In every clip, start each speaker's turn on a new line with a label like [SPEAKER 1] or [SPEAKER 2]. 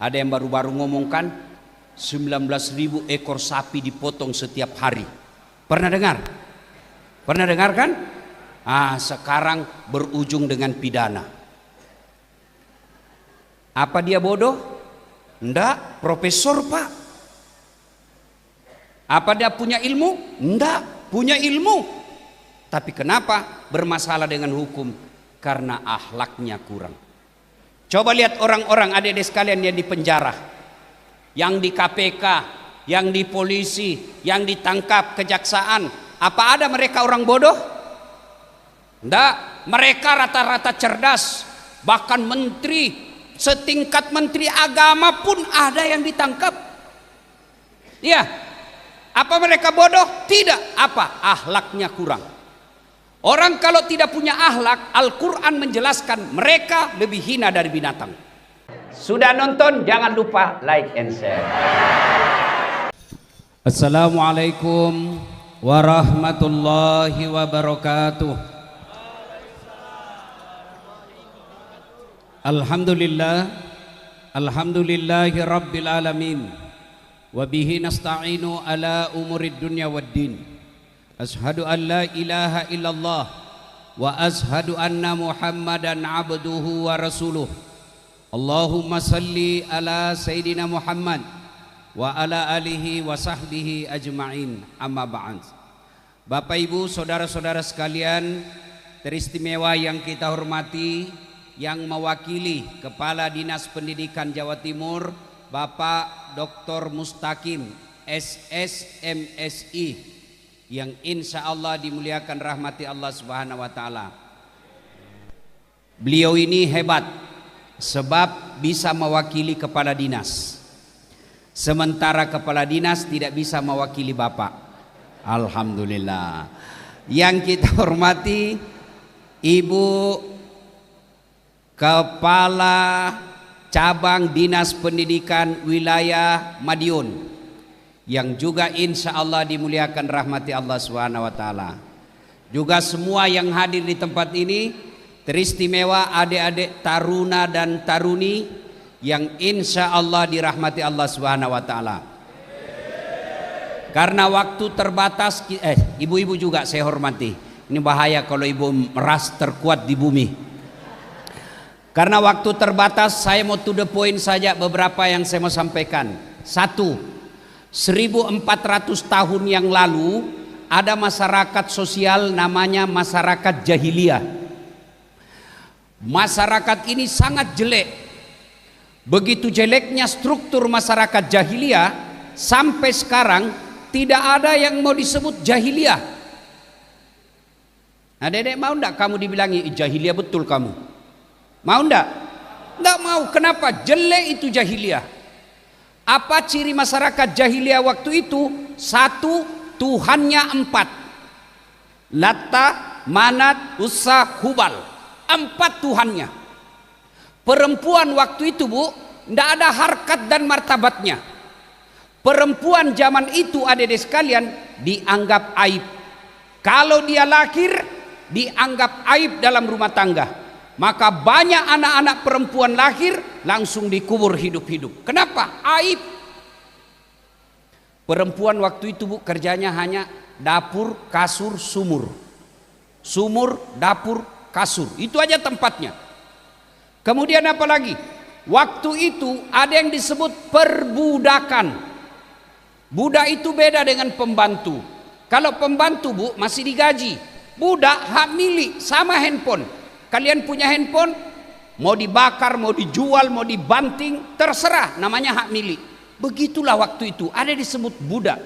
[SPEAKER 1] Ada yang baru-baru ngomongkan 19.000 ekor sapi dipotong setiap hari. Pernah dengar? Pernah dengar kan? Sekarang berujung dengan pidana. Apa dia bodoh? Enggak, profesor Pak. Apa dia punya ilmu? Enggak, punya ilmu. Tapi kenapa bermasalah dengan hukum? Karena akhlaknya kurang. Coba lihat orang-orang adik-adik sekalian yang di penjara, yang di KPK, yang di polisi, yang ditangkap kejaksaan. Apa ada mereka orang bodoh? Enggak, mereka rata-rata cerdas. Bahkan menteri, setingkat menteri agama pun ada yang ditangkap. Ya, apa mereka bodoh? Tidak, apa? Akhlaknya kurang. Orang kalau tidak punya akhlak, Al-Quran menjelaskan mereka lebih hina dari binatang. Sudah nonton? Jangan lupa like and share. Assalamualaikum warahmatullahi wabarakatuh. Alhamdulillah, alhamdulillahi rabbil alamin. Wabihi nasta'inu ala umurid dunya waddin. Ashhadu an la ilaha illallah wa ashhadu anna Muhammadan abduhu wa rasuluh. Allahumma salli ala Sayyidina Muhammad wa ala alihi wa sahbihi ajma'in. Amma ba'd. Bapak Ibu, saudara-saudara sekalian teristimewa yang kita hormati, yang mewakili Kepala Dinas Pendidikan Jawa Timur, Bapak Dr. Mustaqim SSMSI, yang insya Allah dimuliakan rahmati Allah Subhanahu wa Ta'ala. Beliau ini hebat sebab bisa mewakili kepala dinas, sementara kepala dinas tidak bisa mewakili Bapak. Alhamdulillah. Yang kita hormati Ibu Kepala Cabang Dinas Pendidikan Wilayah Madiun, yang juga insya Allah dimuliakan rahmati Allah Subhanahu wa Ta'ala. Juga semua yang hadir di tempat ini, teristimewa adik-adik taruna dan taruni yang insya Allah dirahmati Allah Subhanahu wa Ta'ala. Karena waktu terbatas, ibu-ibu juga saya hormati. Ini bahaya kalau ibu meras terkuat di bumi. Karena waktu terbatas, saya mau to the point saja beberapa yang saya mau sampaikan. Satu, 1400 tahun yang lalu ada masyarakat sosial namanya masyarakat jahiliyah. Masyarakat ini sangat jelek. Begitu jeleknya struktur masyarakat jahiliyah, sampai sekarang tidak ada yang mau disebut jahiliyah. Nah, Dedek mau enggak kamu dibilangi jahiliyah betul kamu? Mau enggak? Enggak mau. Kenapa? Jelek itu jahiliyah. Apa ciri masyarakat jahiliyah waktu itu? Satu, Tuhannya 4. Latta, Manat, Uzza, Hubal. 4 Tuhannya. Perempuan waktu itu, Bu, tidak ada harkat dan martabatnya. Perempuan zaman itu, adik-adik sekalian, dianggap aib. Kalau dia lahir, dianggap aib dalam rumah tangga. Maka banyak anak-anak perempuan lahir langsung dikubur hidup-hidup. Kenapa? Aib. Perempuan waktu itu, Bu, kerjanya hanya dapur, kasur, sumur. Sumur, dapur, kasur. Itu aja tempatnya. Kemudian apa lagi? Waktu itu ada yang disebut perbudakan. Budak itu beda dengan pembantu. Kalau pembantu, Bu, masih digaji. Budak hak milik, sama handphone. Kalian punya handphone, mau dibakar, mau dijual, mau dibanting, terserah, namanya hak milik. Begitulah waktu itu, ada disebut budak.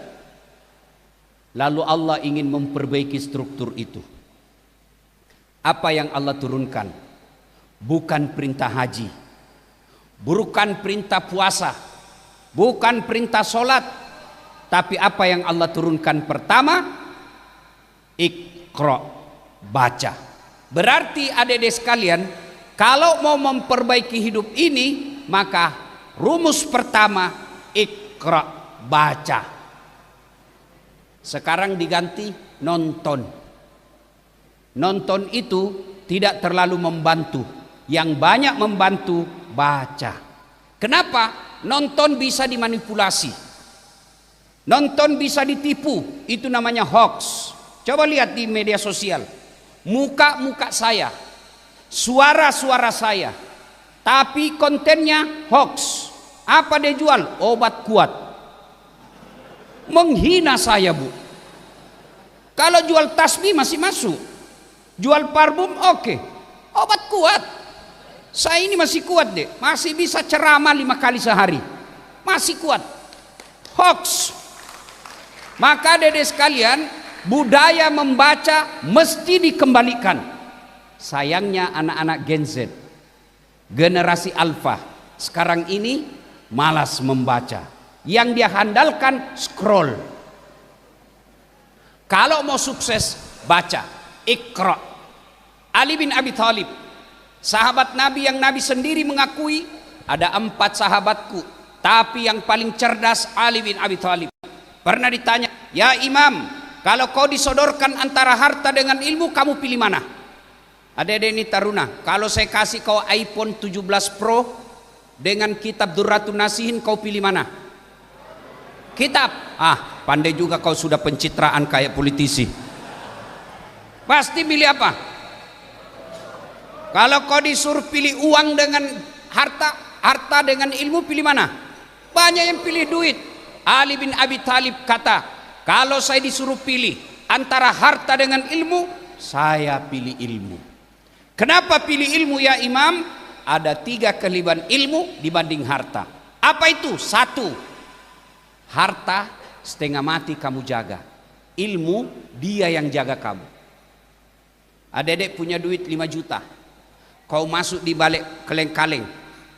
[SPEAKER 1] Lalu Allah ingin memperbaiki struktur itu. Apa yang Allah turunkan? Bukan perintah haji, bukan perintah puasa, bukan perintah sholat, tapi apa yang Allah turunkan pertama? Iqra, baca. Berarti adik-adik sekalian, kalau mau memperbaiki hidup ini, maka rumus pertama Iqra, baca. Sekarang diganti nonton. Nonton itu tidak terlalu membantu. Yang banyak membantu baca. Kenapa? Nonton bisa dimanipulasi, nonton bisa ditipu, itu namanya hoax. Coba lihat di media sosial, muka-muka saya, suara-suara saya, tapi kontennya hoax. Apa dia jual? Obat kuat. Menghina saya, Bu. Kalau jual tasbih masih masuk, jual parfum oke. Obat kuat, saya ini masih kuat deh, masih bisa ceramah 5 kali sehari, masih kuat. Hoax. Maka dedek sekalian, budaya membaca mesti dikembalikan. Sayangnya anak-anak Gen Z, generasi Alpha sekarang ini malas membaca. Yang dia handalkan scroll. Kalau mau sukses baca, Iqra. Ali bin Abi Thalib, sahabat Nabi yang Nabi sendiri mengakui ada 4 sahabatku, tapi yang paling cerdas Ali bin Abi Thalib. Pernah ditanya, ya Imam, kalau kau disodorkan antara harta dengan ilmu, kamu pilih mana? Adik-adik ini taruna, kalau saya kasih kau iPhone 17 Pro dengan kitab Durratun Nasihin, kau pilih mana? Kitab. Pandai juga kau, sudah pencitraan kayak politisi. Pasti pilih apa? Kalau kau disuruh pilih uang dengan harta dengan ilmu, pilih mana? Banyak yang pilih duit. Ali bin Abi Thalib kata, kalau saya disuruh pilih antara harta dengan ilmu, saya pilih ilmu. Kenapa pilih ilmu ya Imam? Ada 3 kelebihan ilmu dibanding harta. Apa itu? 1, harta setengah mati kamu jaga, ilmu dia yang jaga kamu. Adik-adik punya duit 5 juta, kau masuk di balik kaleng-kaleng,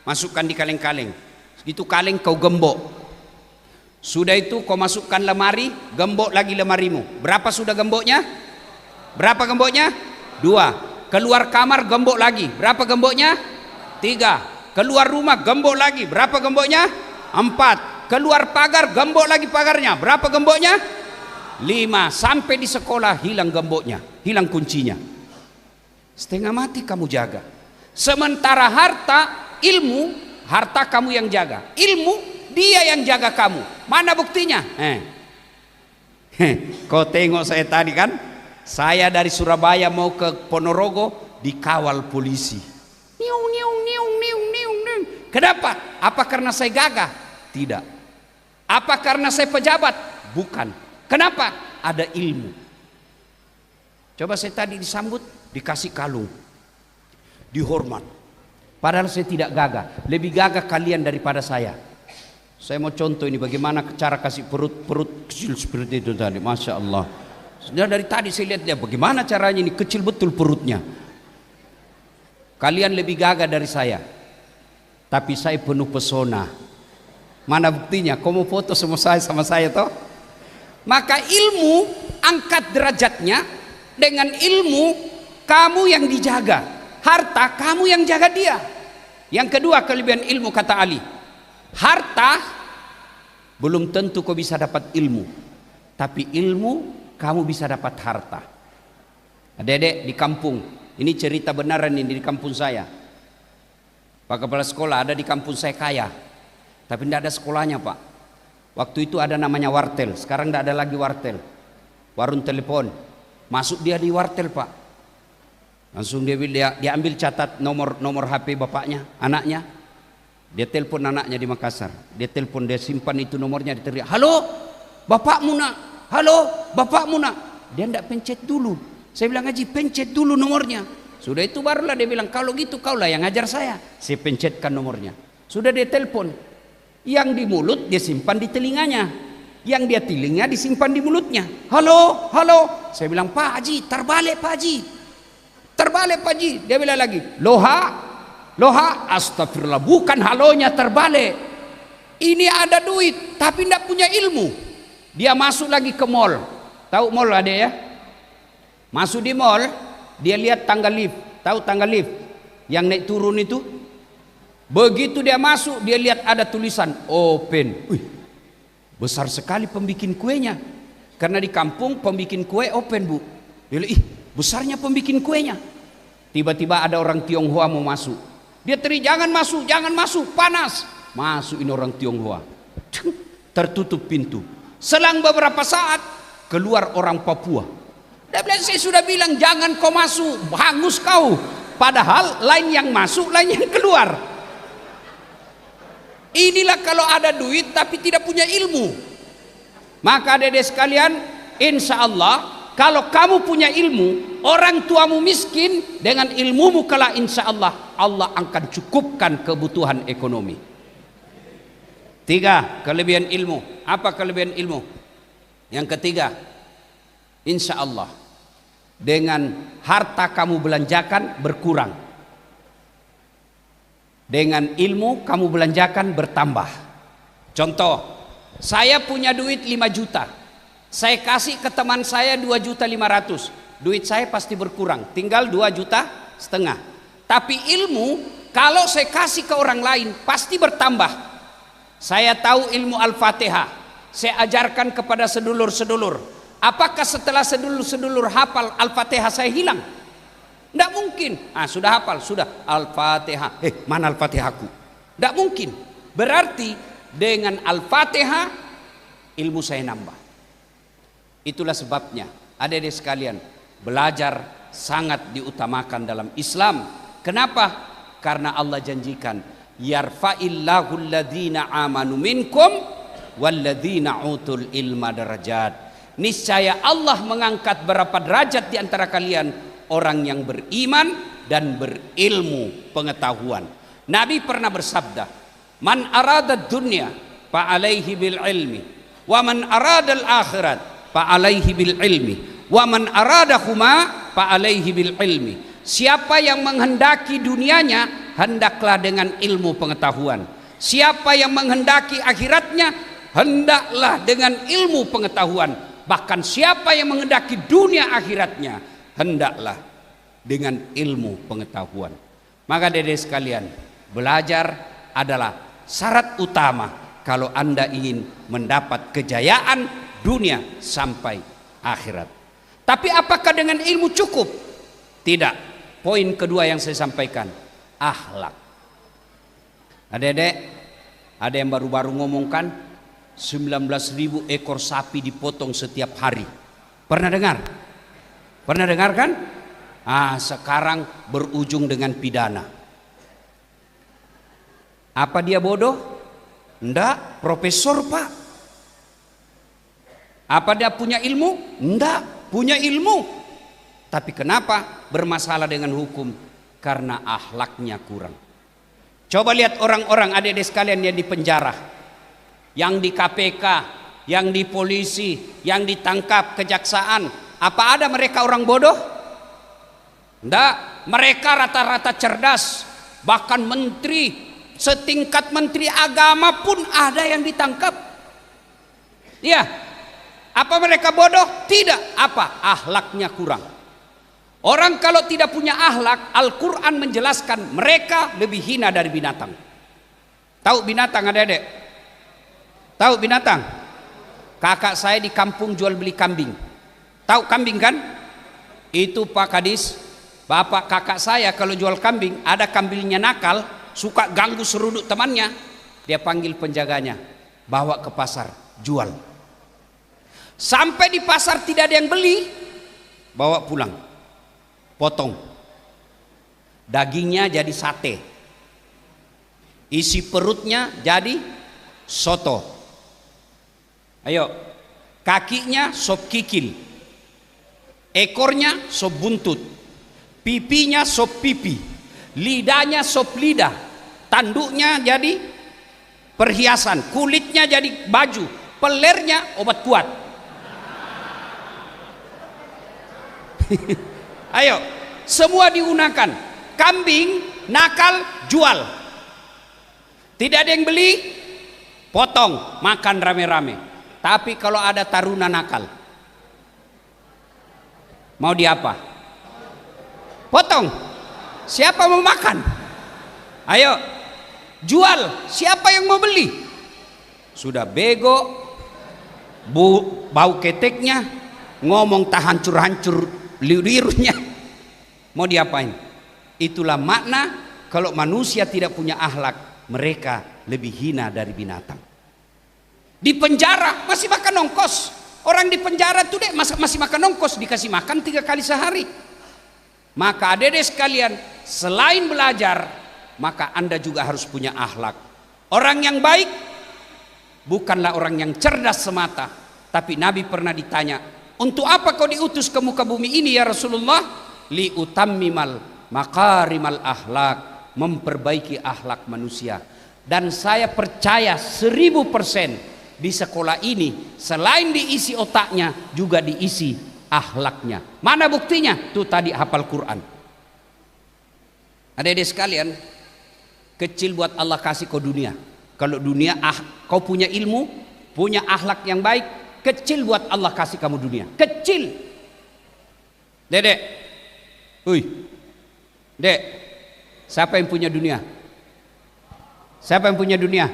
[SPEAKER 1] masukkan di kaleng-kaleng, itu kaleng kau gembok. Sudah itu kau masukkan lemari, gembok lagi lemarimu. Berapa sudah gemboknya? Berapa gemboknya? 2. Keluar kamar gembok lagi. Berapa gemboknya? 3. Keluar rumah gembok lagi. Berapa gemboknya? 4. Keluar pagar gembok lagi pagarnya. Berapa gemboknya? 5. Sampai di sekolah hilang gemboknya, hilang kuncinya. Setengah mati kamu jaga. Sementara harta, ilmu, harta kamu yang jaga, ilmu dia yang jaga kamu. Mana buktinya? Kau tengok saya tadi kan, saya dari Surabaya mau ke Ponorogo dikawal polisi. Niung, niung, niung, niung, niung, niung. Kenapa? Apa karena saya gagah? Tidak. Apa karena saya pejabat? Bukan. Kenapa? Ada ilmu. Coba saya tadi disambut, dikasih kalung, dihormat. Padahal saya tidak gagah. Lebih gagah kalian daripada saya. Saya mau contoh ini bagaimana cara kasih perut kecil seperti itu tadi. Masya Allah. Sudah dari tadi saya lihat dia bagaimana caranya, ini kecil betul perutnya. Kalian lebih gagah dari saya, tapi saya penuh pesona. Mana buktinya? Kau mau foto sama saya toh? Maka ilmu angkat derajatnya. Dengan ilmu kamu yang dijaga, harta kamu yang jaga dia. Yang kedua kelebihan ilmu kata Ali, harta belum tentu kau bisa dapat ilmu, tapi ilmu kamu bisa dapat harta. Adik-adik di kampung, ini cerita benaran ini di kampung saya. Pak Kepala Sekolah ada di kampung saya kaya, tapi tidak ada sekolahnya Pak. Waktu itu ada namanya wartel, sekarang tidak ada lagi wartel, warung telepon. Masuk dia di wartel Pak, langsung dia ambil catat nomor HP bapaknya, anaknya. Dia telepon anaknya di Makassar, dia telepon, dia simpan itu nomornya, dia teriak, halo bapakmu nak, halo bapakmu nak. Dia tidak pencet dulu. Saya bilang, Haji pencet dulu nomornya. Sudah itu barulah dia bilang, kalau gitu kaulah yang ngajar saya. Saya pencetkan nomornya. Sudah dia telepon, yang di mulut dia simpan di telinganya, yang dia telinga disimpan di mulutnya. Halo, halo. Saya bilang, Pak Haji terbalik Pak Haji, terbalik Pak Haji. Dia bilang lagi, loha, astagfirullah, bukan halonya terbalik. Ini ada duit tapi tidak punya ilmu. Dia masuk lagi ke mall. Tahu mall ada ya? Masuk di mall, dia lihat tangga lift. Tahu tangga lift yang naik turun itu? Begitu dia masuk, dia lihat ada tulisan open. Besar sekali pembikin kuenya. Karena di kampung pembikin kue open Bu. Dia lihat, besarnya pembikin kuenya. Tiba-tiba ada orang Tionghoa mau masuk. Dia teriak, jangan masuk, panas. masukin orang Tionghoa, tertutup pintu. Selang beberapa saat keluar orang Papua. Dia bilang, saya sudah bilang jangan kau masuk, hangus kau. Padahal lain yang masuk, lain yang keluar. Inilah kalau ada duit tapi tidak punya ilmu. Maka adik-adik sekalian, insya Allah kalau kamu punya ilmu, orang tuamu miskin, dengan ilmumu kelak insya Allah, Allah akan cukupkan kebutuhan ekonomi. 3, kelebihan ilmu. Apa kelebihan ilmu? Yang ketiga, insya Allah dengan harta kamu belanjakan berkurang, dengan ilmu kamu belanjakan bertambah. Contoh, saya punya duit 5 juta, saya kasih ke teman saya 2.500.000, duit saya pasti berkurang, tinggal 2,5 juta. Tapi ilmu kalau saya kasih ke orang lain pasti bertambah. Saya tahu ilmu Al-Fatihah, saya ajarkan kepada sedulur-sedulur. Apakah setelah sedulur-sedulur hafal Al-Fatihah saya hilang? Tidak mungkin. Sudah hafal, sudah Al-Fatihah. Mana Al-Fatihahku? Tidak mungkin. Berarti dengan Al-Fatihah ilmu saya nambah. Itulah sebabnya adik-adik sekalian, belajar sangat diutamakan dalam Islam. Kenapa? Karena Allah janjikan, yarfa'illahu alladhina amanu minkum walladhina utul ilma darajat. Niscaya Allah mengangkat berapa derajat di antara kalian, orang yang beriman dan berilmu pengetahuan. Nabi pernah bersabda, man arada dunya fa alaihi bil ilmi, wa man arada al akhirat fa alaihi bil ilmi, wa man aradahuma fa alaihi bil ilmi. Siapa yang menghendaki dunianya, hendaklah dengan ilmu pengetahuan. Siapa yang menghendaki akhiratnya, hendaklah dengan ilmu pengetahuan. Bahkan siapa yang menghendaki dunia akhiratnya, hendaklah dengan ilmu pengetahuan. Maka adik-adik sekalian, belajar adalah syarat utama kalau Anda ingin mendapat kejayaan dunia sampai akhirat. Tapi apakah dengan ilmu cukup? Tidak. Poin kedua yang saya sampaikan, akhlak. Adik-adik, ada yang baru-baru ngomongkan 19.000 ekor sapi dipotong setiap hari. Pernah dengar? Pernah dengar kan? Sekarang berujung dengan pidana. Apa dia bodoh? Enggak, profesor Pak. Apa dia punya ilmu? Enggak, punya ilmu. Tapi kenapa bermasalah dengan hukum? Karena akhlaknya kurang. Coba lihat orang-orang adik-adik sekalian yang di penjara, yang di KPK, yang di polisi, yang ditangkap kejaksaan. Apa ada mereka orang bodoh? Enggak, mereka rata-rata cerdas. Bahkan menteri, setingkat menteri agama pun ada yang ditangkap. Ya, apa mereka bodoh? Tidak. Apa? Akhlaknya kurang. Orang kalau tidak punya akhlak, Al-Quran menjelaskan mereka lebih hina dari binatang. Tahu binatang adik-adik? Tahu binatang? Kakak saya di kampung jual beli kambing. Tahu kambing kan? Itu Pak Kadis, bapak kakak saya kalau jual kambing, ada kambingnya nakal, suka ganggu seruduk temannya, dia panggil penjaganya, bawa ke pasar, jual. Sampai di pasar tidak ada yang beli, bawa pulang. Potong, dagingnya jadi sate, isi perutnya jadi soto. Ayo, kakinya sop kikil, ekornya sop buntut, pipinya sop pipi, lidahnya sop lidah, tanduknya jadi perhiasan, kulitnya jadi baju, pelernya obat kuat. Ayo, semua digunakan. Kambing nakal jual, tidak ada yang beli, potong, makan rame-rame. Tapi kalau ada taruna nakal, mau diapa? Potong. Siapa mau makan? Ayo, jual. Siapa yang mau beli? Sudah bego, bau keteknya, ngomong tak hancur-hancur liurnya, mau diapain? Itulah makna kalau manusia tidak punya akhlak, mereka lebih hina dari binatang. Di penjara masih makan ongkos. Orang di penjara tuh dek masih makan ongkos, dikasih makan 3 kali sehari. Maka adik-adik sekalian, selain belajar, maka Anda juga harus punya akhlak. Orang yang baik bukanlah orang yang cerdas semata, tapi Nabi pernah ditanya, untuk apa kau diutus ke muka bumi ini ya Rasulullah? Li utammimal makarimal akhlak, memperbaiki akhlak manusia. Dan saya percaya 1000% di sekolah ini selain diisi otaknya juga diisi akhlaknya. Mana buktinya? Tuh tadi hafal Quran. Adik-adik sekalian, kecil buat Allah kasih kau dunia. Kalau dunia kau punya ilmu, punya akhlak yang baik, kecil buat Allah kasih kamu dunia. Kecil. Dedek. Dek. Siapa yang punya dunia? Siapa yang punya dunia?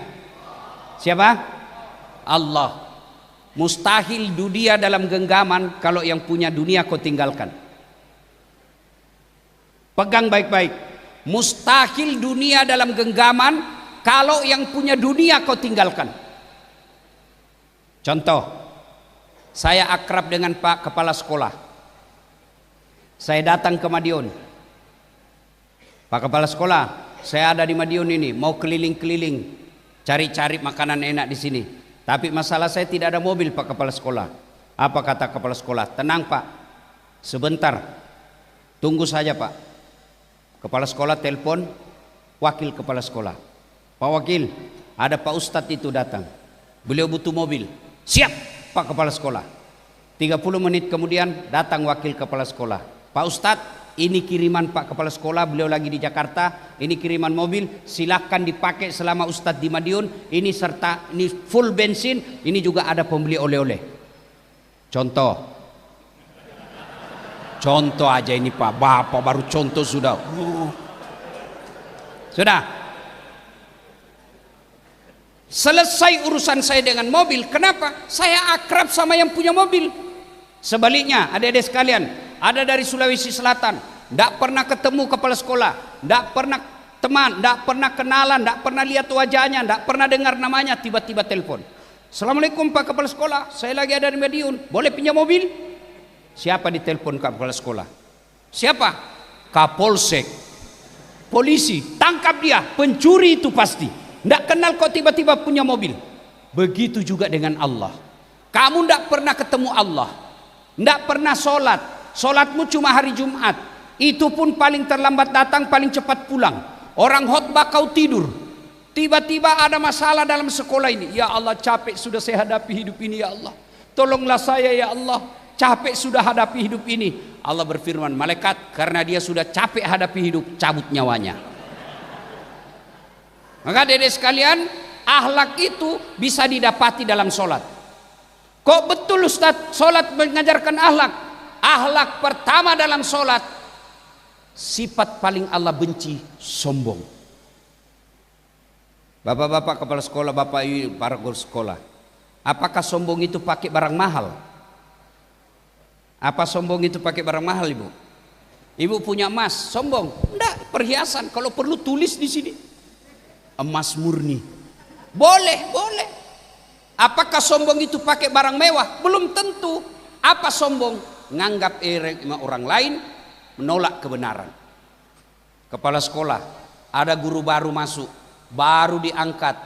[SPEAKER 1] Siapa? Allah. Mustahil dunia dalam genggaman kalau yang punya dunia kau tinggalkan. Pegang baik-baik. Mustahil dunia dalam genggaman kalau yang punya dunia kau tinggalkan. Contoh, saya akrab dengan Pak Kepala Sekolah. Saya datang ke Madiun. Pak Kepala Sekolah, saya ada di Madiun ini, mau keliling-keliling, cari-cari makanan enak di sini. Tapi masalah saya tidak ada mobil Pak Kepala Sekolah. Apa kata Kepala Sekolah? Tenang Pak, sebentar, tunggu saja Pak. Kepala Sekolah telepon Wakil Kepala Sekolah. Pak Wakil, ada Pak Ustadz itu datang. Beliau butuh mobil. Siap Pak Kepala Sekolah. 30 menit kemudian datang Wakil Kepala Sekolah. Pak Ustadz, ini kiriman Pak Kepala Sekolah, beliau lagi di Jakarta. Ini kiriman mobil, silahkan dipakai selama Ustadz di Madiun. Ini serta ini full bensin, ini juga ada pembeli oleh-oleh. Contoh aja ini Pak, Bapak baru contoh sudah. Sudah. Selesai urusan saya dengan mobil. Kenapa? Saya akrab sama yang punya mobil. Sebaliknya, adik-adik sekalian, ada dari Sulawesi Selatan, tidak pernah ketemu kepala sekolah, tidak pernah teman, tidak pernah kenalan, tidak pernah lihat wajahnya, tidak pernah dengar namanya, tiba-tiba telepon. Assalamualaikum Pak Kepala Sekolah, saya lagi ada di Madiun, boleh pinjam mobil? Siapa ditelepon Kepala Sekolah? Siapa? Kapolsek, polisi, tangkap dia, pencuri itu pasti. Tidak kenal kok tiba-tiba punya mobil. Begitu juga dengan Allah. Kamu tidak pernah ketemu Allah, tidak pernah sholat, sholatmu cuma hari Jumat, itu pun paling terlambat datang, paling cepat pulang. Orang khotbah kau tidur, tiba-tiba ada masalah dalam sekolah ini. Ya Allah, capek sudah saya hadapi hidup ini ya Allah, tolonglah saya ya Allah, capek sudah hadapi hidup ini. Allah berfirman, malaikat, karena dia sudah capek hadapi hidup, cabut nyawanya. Maka dedek sekalian, akhlak itu bisa didapati dalam sholat. Kok betul Ustaz, sholat mengajarkan akhlak? Akhlak pertama dalam sholat, sifat paling Allah benci, sombong. Bapak-bapak kepala sekolah, bapak ibu para guru sekolah, apakah sombong itu pakai barang mahal? Apa sombong itu pakai barang mahal, ibu? Ibu punya emas, sombong? Enggak, perhiasan. Kalau perlu tulis di sini, emas murni. Boleh, boleh. Apakah sombong itu pakai barang mewah? Belum tentu. Apa sombong? Nganggap orang lain, menolak kebenaran. Kepala sekolah, ada guru baru masuk, baru diangkat,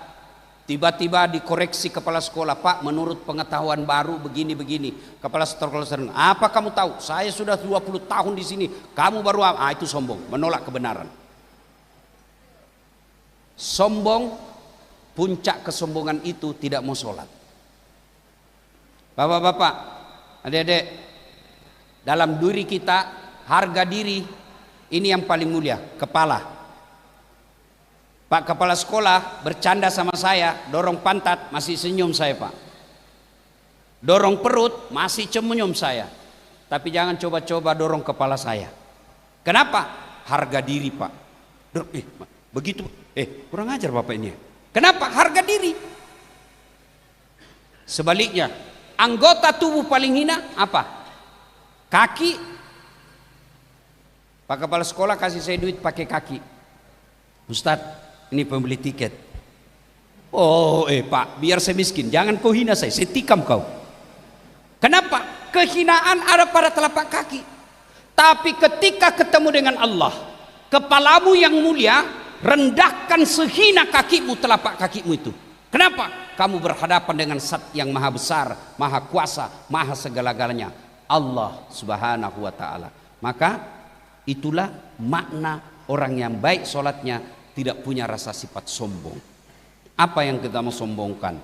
[SPEAKER 1] tiba-tiba dikoreksi kepala sekolah, Pak, menurut pengetahuan baru begini-begini. Kepala sekolah sering, apa kamu tahu? Saya sudah 20 tahun di sini, kamu baru itu sombong, menolak kebenaran. Sombong, puncak kesombongan itu tidak mau sholat. Bapak-bapak, adik-adik, dalam diri kita, harga diri ini yang paling mulia, kepala. Pak Kepala Sekolah bercanda sama saya, dorong pantat masih senyum saya Pak, dorong perut masih senyum saya. Tapi jangan coba-coba dorong kepala saya. Kenapa? Harga diri Pak. Begitu, kurang ajar Bapak ini. Kenapa? Harga diri. Sebaliknya, anggota tubuh paling hina apa? Kaki. Pak Kepala Sekolah kasih saya duit pakai kaki. Ustadz, ini pembeli tiket. Oh Pak, biar saya miskin, jangan kau hina saya tikam kau. Kenapa? Kehinaan ada pada telapak kaki. Tapi ketika ketemu dengan Allah, kepalamu yang mulia, rendahkan sehina kakimu, telapak kakimu itu. Kenapa? Kamu berhadapan dengan Zat yang maha besar, maha kuasa, maha segala-galanya, Allah subhanahu wa ta'ala. Maka itulah makna orang yang baik sholatnya, tidak punya rasa sifat sombong. Apa yang kita mau sombongkan?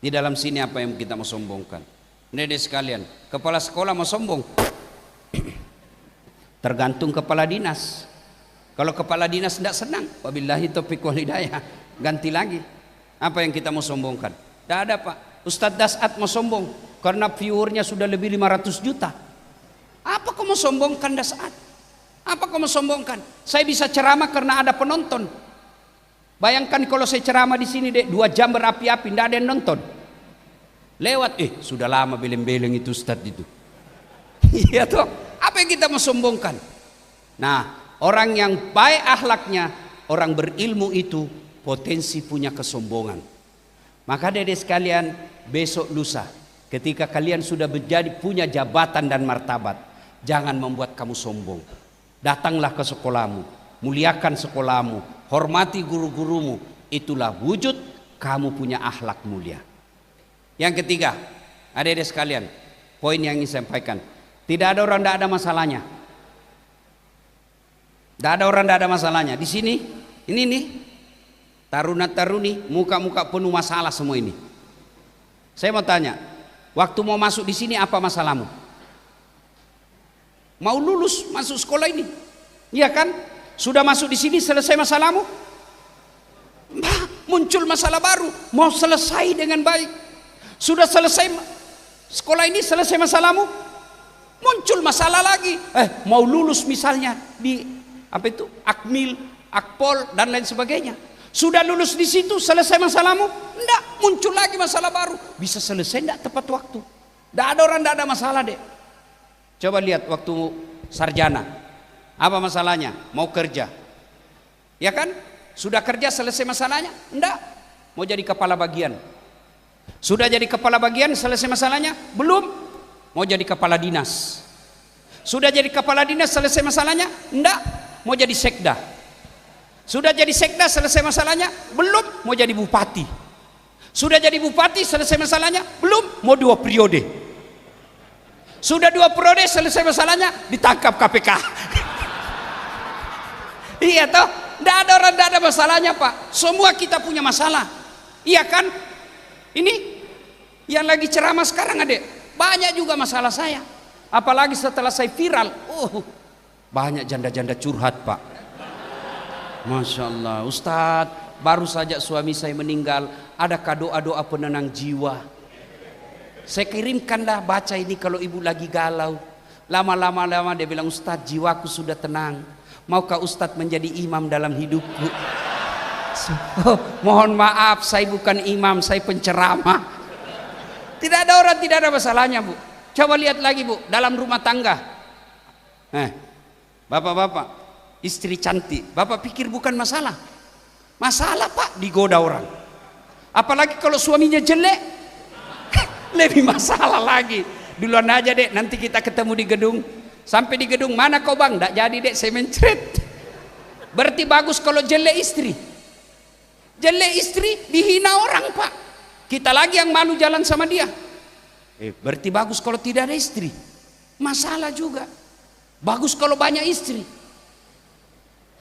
[SPEAKER 1] Di dalam sini apa yang kita mau sombongkan? Ini sekalian, kepala sekolah mau sombong? Tergantung kepala dinas. Kalau kepala dinas tidak senang, wabillahi taufiq wal hidayah, ganti lagi. Apa yang kita mau sombongkan? Tidak ada Pak. Ustadz Dasat mau sombong karena viewernya sudah lebih 500 juta. Apa kau mau sombongkan Dasat? Apa kau mau sombongkan? Saya bisa ceramah karena ada penonton. Bayangkan kalau saya ceramah di sini deh 2 jam berapi-api, tidak ada yang nonton. Lewat, sudah lama beleng-beleng itu Ustadz itu. Iya toh. Apa yang kita mau sombongkan? Nah, orang yang baik akhlaknya, orang berilmu itu potensi punya kesombongan. Maka dedek sekalian, besok lusa ketika kalian sudah menjadi punya jabatan dan martabat, jangan membuat kamu sombong. Datanglah ke sekolahmu, muliakan sekolahmu, hormati guru-gurumu. Itulah wujud kamu punya akhlak mulia. Yang ketiga, adik-adik sekalian, poin yang ingin saya sampaikan, tidak ada orang tidak ada masalahnya. Tidak ada orang tidak ada masalahnya. Di sini, ini nih, taruna-taruni, muka-muka penuh masalah semua ini. Saya mau tanya, waktu mau masuk di sini apa masalahmu? Mau lulus masuk sekolah ini, iya kan? Sudah masuk di sini selesai masalahmu? Muncul masalah baru, mau selesai dengan baik. Sudah selesai sekolah ini, selesai masalahmu, muncul masalah lagi. Mau lulus misalnya di apa itu Akmil, Akpol dan lain sebagainya. Sudah lulus di situ, selesai masalahmu? Enggak, muncul lagi masalah baru. Bisa selesai enggak tepat waktu? Enggak ada orang enggak ada masalah deh. Coba lihat waktu sarjana, apa masalahnya? Mau kerja, ya kan? Sudah kerja selesai masalahnya? Enggak, mau jadi kepala bagian. Sudah jadi kepala bagian selesai masalahnya? Belum, mau jadi kepala dinas. Sudah jadi kepala dinas selesai masalahnya? Enggak, mau jadi sekda. Sudah jadi sekda selesai masalahnya? Belum, mau jadi bupati. Sudah jadi bupati selesai masalahnya? Belum, mau 2 periode. Sudah 2 periode selesai masalahnya, ditangkap KPK. Iya toh, tidak ada orang tidak ada masalahnya Pak. Semua kita punya masalah. Iya kan? Ini yang lagi ceramah sekarang adik, banyak juga masalah saya. Apalagi setelah saya viral, banyak janda-janda curhat Pak. Masya Allah, Ustadz, baru saja suami saya meninggal, adakah doa-doa penenang jiwa? Saya kirimkanlah baca ini kalau ibu lagi galau. Lama-lama dia bilang, Ustadz, jiwaku sudah tenang. Maukah Ustadz menjadi imam dalam hidupku? Mohon maaf, saya bukan imam, saya penceramah. Tidak ada orang tidak ada masalahnya Bu. Coba lihat lagi Bu, dalam rumah tangga. Bapak-bapak, istri cantik, bapak pikir bukan masalah? Masalah Pak, digoda orang. Apalagi kalau suaminya jelek, lebih masalah lagi. Duluan aja dek, nanti kita ketemu di gedung. Sampai di gedung, mana kau bang? Nggak jadi dek, saya mencret. Berarti bagus kalau jelek istri. Jelek istri dihina orang Pak. Kita lagi yang malu jalan sama dia. Berarti bagus kalau tidak ada istri. Masalah juga. Bagus kalau banyak istri.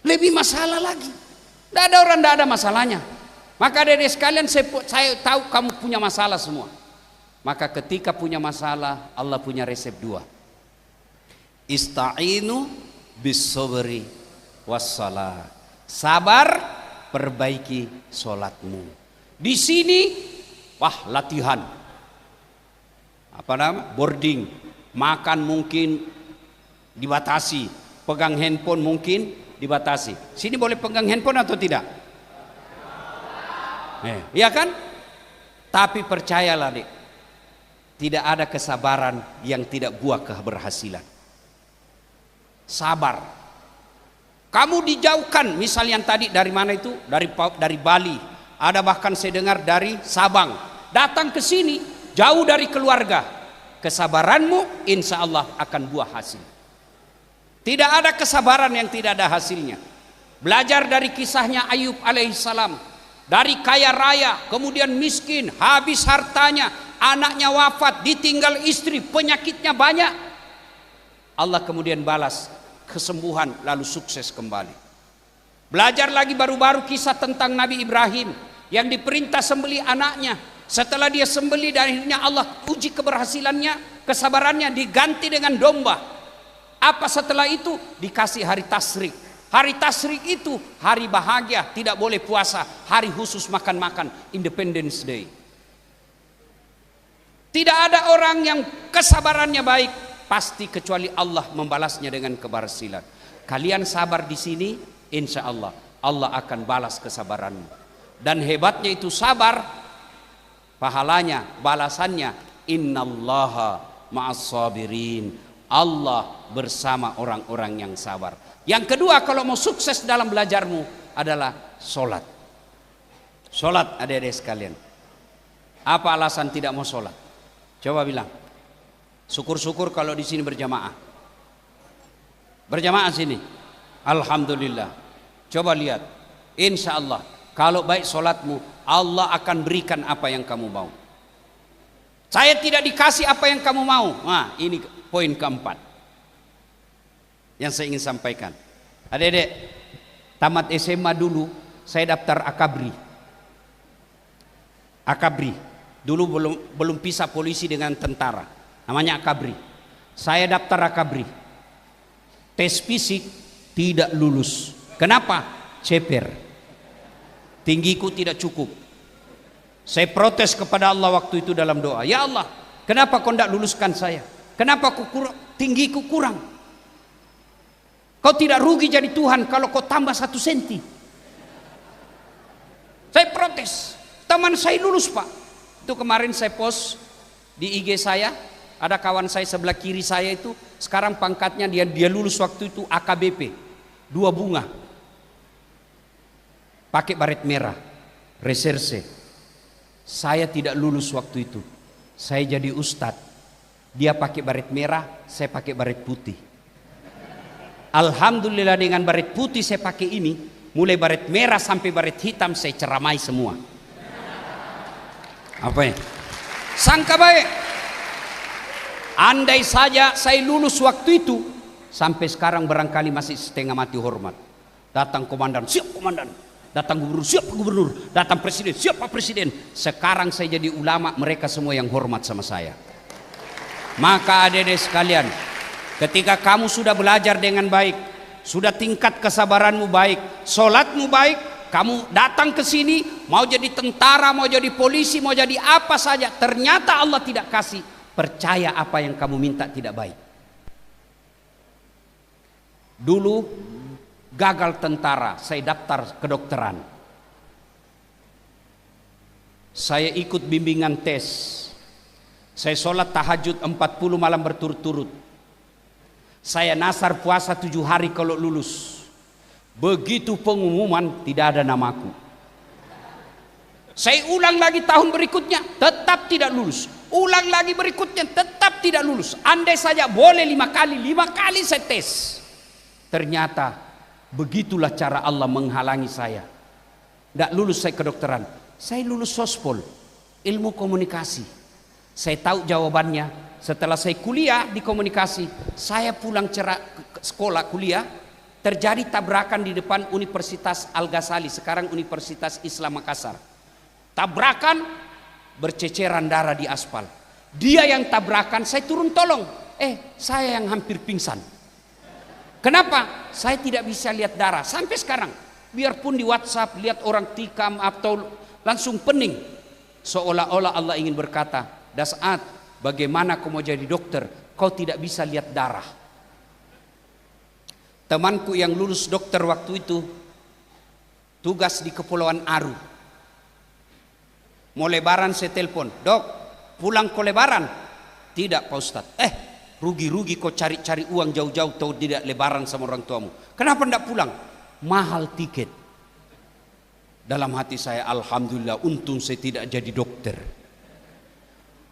[SPEAKER 1] Lebih masalah lagi. Tidak ada orang tidak ada masalahnya. Maka dari sekalian saya tahu kamu punya masalah semua. Maka ketika punya masalah, Allah punya resep 2. Ista'inu bis-sabri was-salah. Sabar, perbaiki sholatmu. Di sini, latihan. Apa nama? Boarding. Makan mungkin dibatasi. Pegang handphone mungkin dibatasi. Sini boleh pegang handphone atau tidak? Iya kan? Tapi percayalah dek, tidak ada kesabaran yang tidak buah keberhasilan. Sabar. Kamu dijauhkan, misal yang tadi dari mana itu? Dari Bali. ada bahkan saya dengar dari Sabang, datang ke sini jauh dari keluarga. Kesabaranmu insya Allah akan buah hasil. Tidak ada kesabaran yang tidak ada hasilnya. Belajar dari kisahnya Ayub alaihissalam, dari kaya raya kemudian miskin, habis hartanya, anaknya wafat, ditinggal istri, penyakitnya banyak. Allah kemudian balas kesembuhan lalu sukses kembali. Belajar lagi baru-baru kisah tentang Nabi Ibrahim yang diperintah sembelih anaknya. Setelah dia sembelih dan akhirnya Allah uji keberhasilannya, kesabarannya, diganti dengan domba. Apa setelah itu? Dikasih hari tasyrik. Hari tasyrik itu hari bahagia, tidak boleh puasa, hari khusus makan-makan, Independence Day. Tidak ada orang yang kesabarannya baik pasti kecuali Allah membalasnya dengan keberhasilan. Kalian sabar di sini, insya Allah Allah akan balas kesabaranmu. Dan hebatnya itu sabar, pahalanya, balasannya, innallaha ma'as sabirin. Allah bersama orang-orang yang sabar. Yang kedua, kalau mau sukses dalam belajarmu adalah sholat. Sholat, adik-adik sekalian. Apa alasan tidak mau sholat? Coba bilang. Syukur-syukur kalau di sini berjamaah. Berjamaah sini. Alhamdulillah. Coba lihat. Insya Allah, kalau baik sholatmu, Allah akan berikan apa yang kamu mau. Saya tidak dikasih apa yang kamu mau. Nah, ini poin keempat yang saya ingin sampaikan. Adik-adik, tamat SMA dulu saya daftar Akabri. Akabri. Dulu belum pisah polisi dengan tentara. Namanya Akabri. Saya daftar Akabri. Tes fisik tidak lulus. Kenapa? Ceper. Tinggiku tidak cukup. Saya protes kepada Allah waktu itu dalam doa. Ya Allah, kenapa kau tidak luluskan saya? Kenapa tinggiku kurang? Kau tidak rugi jadi Tuhan kalau kau tambah 1 senti. Saya protes. Teman saya lulus, Pak. Itu kemarin saya post di IG saya. Ada kawan saya sebelah kiri saya itu, sekarang pangkatnya dia lulus waktu itu AKBP. 2 bunga. Pakai baret merah. Reserse. Saya tidak lulus waktu itu. Saya jadi ustadz. Dia pakai baret merah, saya pakai baret putih. Alhamdulillah dengan baret putih saya pakai ini, mulai baret merah sampai baret hitam saya ceramai semua. Apa ya? Sangka baik. Andai saja saya lulus waktu itu, sampai sekarang barangkali masih setengah mati hormat. Datang komandan, siap komandan. Datang gubernur, siap gubernur. Datang presiden, siap pak presiden. Sekarang saya jadi ulama, mereka semua yang hormat sama saya. Maka adik-adik sekalian, ketika kamu sudah belajar dengan baik, sudah tingkat kesabaranmu baik, sholatmu baik, kamu datang ke sini, mau jadi tentara, mau jadi polisi, mau jadi apa saja, ternyata Allah tidak kasih, percaya apa yang kamu minta tidak baik. Dulu gagal tentara, saya daftar kedokteran. Saya ikut bimbingan tes. Saya sholat tahajud 40 malam berturut-turut. Saya nasar puasa 7 hari kalau lulus. Begitu pengumuman tidak ada namaku. Saya ulang lagi tahun berikutnya, tetap tidak lulus. Ulang lagi berikutnya, tetap tidak lulus. Andai saja boleh 5 kali saya tes. Ternyata begitulah cara Allah menghalangi saya. Tidak lulus saya kedokteran. Saya lulus sospol, ilmu komunikasi. Saya tahu jawabannya. Setelah saya kuliah di komunikasi, saya pulang sekolah kuliah, terjadi tabrakan di depan Universitas Al-Ghazali, sekarang Universitas Islam Makassar. Tabrakan, berceceran darah di aspal. Dia yang tabrakan, saya turun tolong. Saya yang hampir pingsan. Kenapa? Saya tidak bisa lihat darah sampai sekarang. Biarpun di WhatsApp lihat orang tikam atau langsung pening, seolah-olah Allah ingin berkata, Das'at, bagaimana kau mau jadi dokter? Kau tidak bisa lihat darah. Temanku yang lulus dokter waktu itu tugas di Kepulauan Aru. Mau lebaran saya telepon, Dok, pulang ke lebaran? Tidak Pak Ustadz. Rugi-rugi kau cari-cari uang jauh-jauh tahu tidak lebaran sama orang tuamu. Kenapa tidak pulang? Mahal tiket. Dalam hati saya, alhamdulillah, untung saya tidak jadi dokter.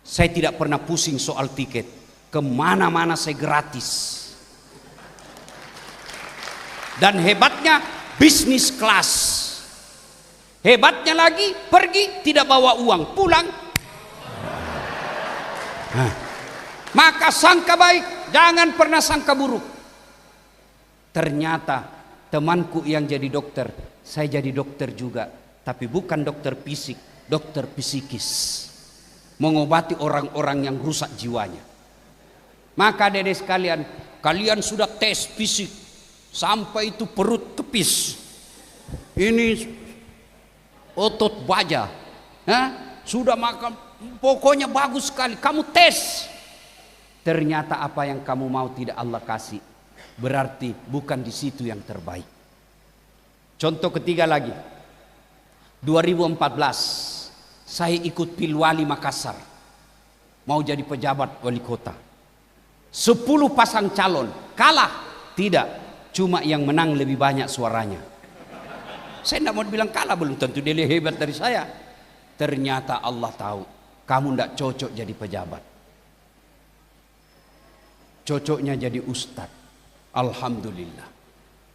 [SPEAKER 1] Saya tidak pernah pusing soal tiket. Kemana-mana saya gratis. Dan hebatnya bisnis kelas. Hebatnya lagi, pergi tidak bawa uang, pulang. Maka sangka baik, jangan pernah sangka buruk. Ternyata temanku yang jadi dokter, saya jadi dokter juga, tapi bukan dokter fisik, dokter psikis, mengobati orang-orang yang rusak jiwanya. Maka adik-adik sekalian, kalian sudah tes fisik sampai itu perut kepis, ini otot baja, sudah makan, pokoknya bagus sekali, kamu tes. Ternyata apa yang kamu mau tidak Allah kasih, berarti bukan di situ yang terbaik. Contoh ketiga lagi, 2014 saya ikut Pilwali Makassar, mau jadi pejabat wali kota. 10 pasang calon, kalah? Tidak, cuma yang menang lebih banyak suaranya. Saya tidak mau bilang kalah, belum tentu dia lebih hebat dari saya. Ternyata Allah tahu kamu tidak cocok jadi pejabat, cocoknya jadi ustadz. Alhamdulillah.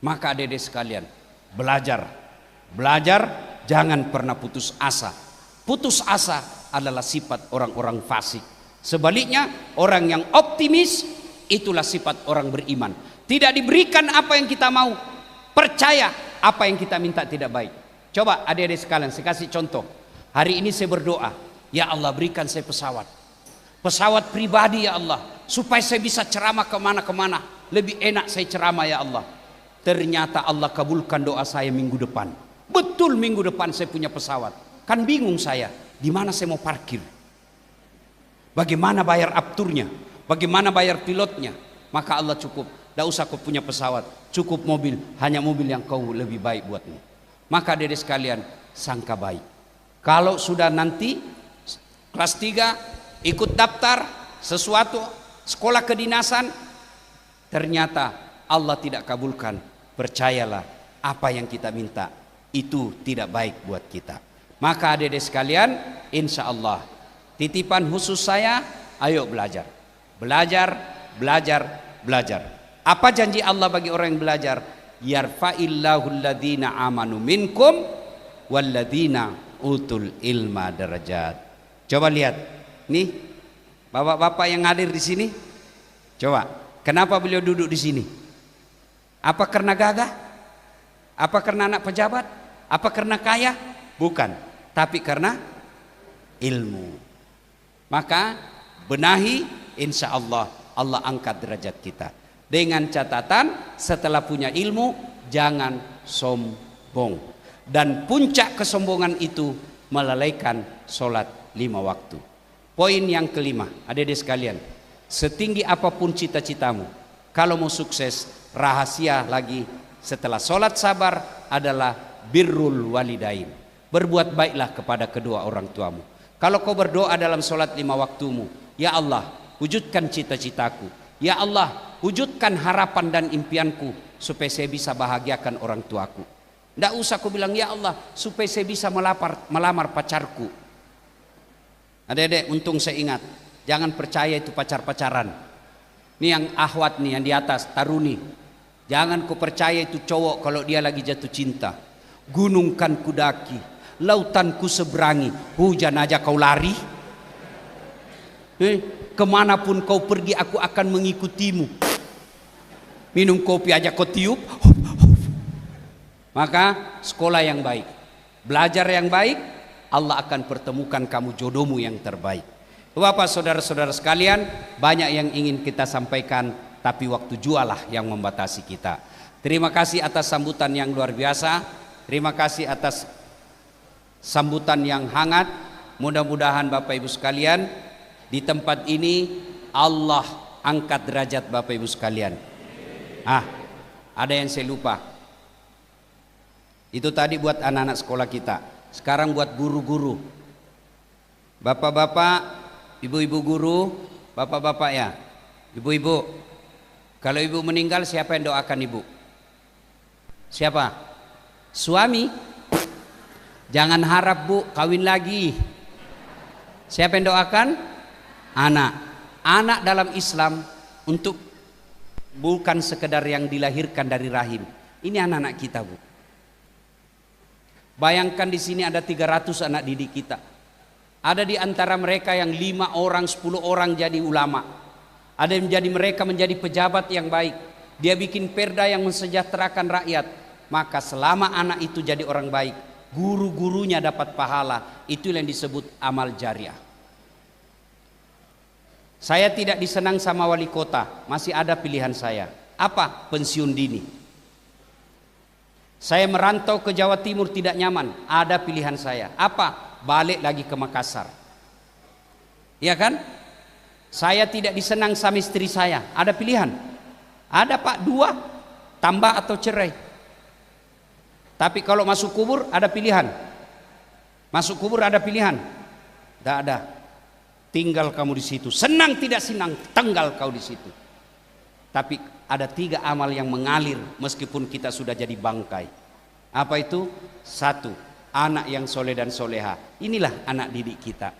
[SPEAKER 1] Maka adik-adik sekalian, belajar, jangan pernah putus asa. Putus asa adalah sifat orang-orang fasik. Sebaliknya, orang yang optimis itulah sifat orang beriman. Tidak diberikan apa yang kita mau, percaya apa yang kita minta tidak baik. Coba adik-adik sekalian, saya kasih contoh. Hari ini saya berdoa, ya Allah berikan saya pesawat pribadi ya Allah, supaya saya bisa ceramah kemana-kemana, lebih enak saya ceramah ya Allah. Ternyata Allah kabulkan doa saya minggu depan. Betul, minggu depan saya punya pesawat. Kan bingung saya, di mana saya mau parkir, bagaimana bayar apturnya, bagaimana bayar pilotnya. Maka Allah cukup, tidak usah kau punya pesawat, cukup mobil, hanya mobil yang kau lebih baik buatmu. Maka adik sekalian, sangka baik. Kalau sudah nanti kelas 3 ikut daftar sesuatu sekolah kedinasan, ternyata Allah tidak kabulkan, percayalah apa yang kita minta itu tidak baik buat kita. Maka adik-adik sekalian, insya Allah titipan khusus saya, ayo belajar. Apa janji Allah bagi orang yang belajar? Yarfa'illahu alladhina amanu minkum walladhina utul ilma darajat. Coba lihat nih, bapak-bapak yang hadir di sini. Coba, kenapa beliau duduk di sini? Apa karena gagah? Apa karena anak pejabat? Apa karena kaya? Bukan, tapi karena ilmu. Maka benahi, insya Allah Allah angkat derajat kita. Dengan catatan, setelah punya ilmu jangan sombong. Dan puncak kesombongan itu melalaikan sholat 5 waktu. Poin yang kelima, adik-adik sekalian, setinggi apapun cita-citamu, kalau mau sukses, rahasia lagi setelah sholat sabar adalah birrul walidain. Berbuat baiklah kepada kedua orang tuamu. Kalau kau berdoa dalam sholat 5 waktumu, ya Allah wujudkan cita-citaku, ya Allah wujudkan harapan dan impianku supaya saya bisa bahagiakan orang tuaku. Tidak usah kau bilang ya Allah supaya saya bisa melamar pacarku. Adik-adik, untung saya ingat, jangan percaya itu pacar-pacaran. Ini yang ahwat nih, yang di atas, taruni. Jangan kau percaya itu cowok kalau dia lagi jatuh cinta. Gunung kan kudaki, lautan ku seberangi, hujan aja kau lari. Kemanapun kau pergi aku akan mengikutimu. Minum kopi aja kau tiup. Maka sekolah yang baik, belajar yang baik, Allah akan pertemukan kamu jodohmu yang terbaik. Bapak saudara-saudara sekalian, banyak yang ingin kita sampaikan, tapi waktu jualah yang membatasi kita. Terima kasih atas sambutan yang luar biasa. Terima kasih atas sambutan yang hangat. Mudah-mudahan Bapak Ibu sekalian, di tempat ini Allah angkat derajat Bapak Ibu sekalian. Ada yang saya lupa. Itu tadi buat anak-anak sekolah kita. Sekarang buat guru-guru. Bapak-bapak, ibu-ibu guru, bapak-bapak ya. Ibu-ibu, kalau ibu meninggal siapa yang doakan ibu? Siapa? Suami. Jangan harap Bu kawin lagi. Siapa yang doakan? Anak. Anak dalam Islam untuk bukan sekedar yang dilahirkan dari rahim. Ini anak-anak kita Bu. Bayangkan di sini ada 300 anak didik kita. Ada di antara mereka yang 5 orang, 10 orang jadi ulama. Ada yang menjadi mereka menjadi pejabat yang baik. Dia bikin perda yang mensejahterakan rakyat. Maka selama anak itu jadi orang baik, guru-gurunya dapat pahala. Itu yang disebut amal jariah. Saya tidak disenang sama wali kota. Masih ada pilihan saya. Apa? Pensiun dini. Saya merantau ke Jawa Timur tidak nyaman. Ada pilihan saya. Apa? Balik lagi ke Makassar. Iya kan? Saya tidak disenang sama istri saya. Ada pilihan. Ada Pak, 2. Tambah atau cerai. Tapi kalau masuk kubur ada pilihan. Masuk kubur ada pilihan. Tidak ada. Tinggal kamu di situ. Senang tidak senang, tinggal kau di situ. Tapi ada 3 amal yang mengalir meskipun kita sudah jadi bangkai. Apa itu? 1, anak yang soleh dan soleha. Inilah anak didik kita.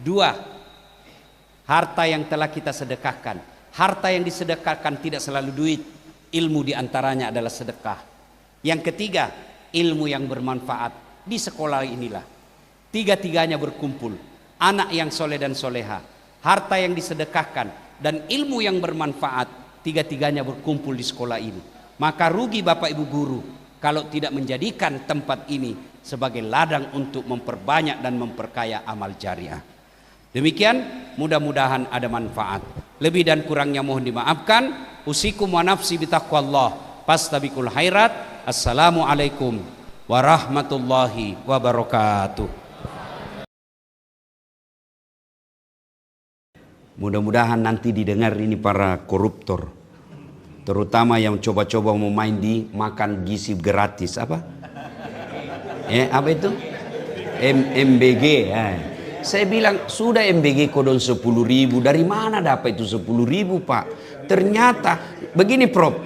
[SPEAKER 1] 2, harta yang telah kita sedekahkan. Harta yang disedekahkan tidak selalu duit. Ilmu diantaranya adalah sedekah. Yang ketiga, ilmu yang bermanfaat. Di sekolah inilah 3-tiganya berkumpul. Anak yang soleh dan soleha, harta yang disedekahkan, dan ilmu yang bermanfaat. 3-tiganya berkumpul di sekolah ini. Maka rugi Bapak Ibu guru kalau tidak menjadikan tempat ini sebagai ladang untuk memperbanyak dan memperkaya amal jariah. Demikian, mudah-mudahan ada manfaat. Lebih dan kurangnya mohon dimaafkan. Usikum wa nafsi bitaqwallah. Fastabikul khairat. Assalamualaikum warahmatullahi wabarakatuh. Mudah-mudahan nanti didengar ini para koruptor, terutama yang coba-coba mau main di makan gizi gratis. Apa? Apa itu? MBG. Saya bilang sudah MBG kodon 10.000. Dari mana dapat itu 10.000 Pak? Ternyata begini Prof.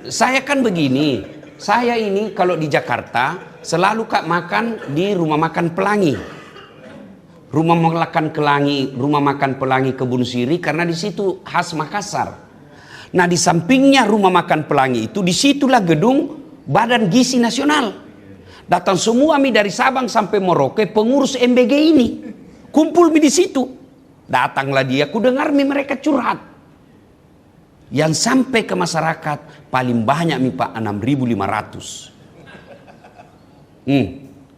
[SPEAKER 1] Saya kan begini. Saya ini kalau di Jakarta selalu makan di rumah makan Pelangi. Rumah makan Pelangi Kebun Siri, karena di situ khas Makassar. Nah, di sampingnya rumah makan Pelangi itu, disitulah gedung Badan Gizi Nasional. Datang semua mi dari Sabang sampai Merauke, pengurus MBG ini kumpul mi di situ. Datanglah dia, ku dengar mi mereka curhat. Yang sampai ke masyarakat paling banyak mi Pak 6.500.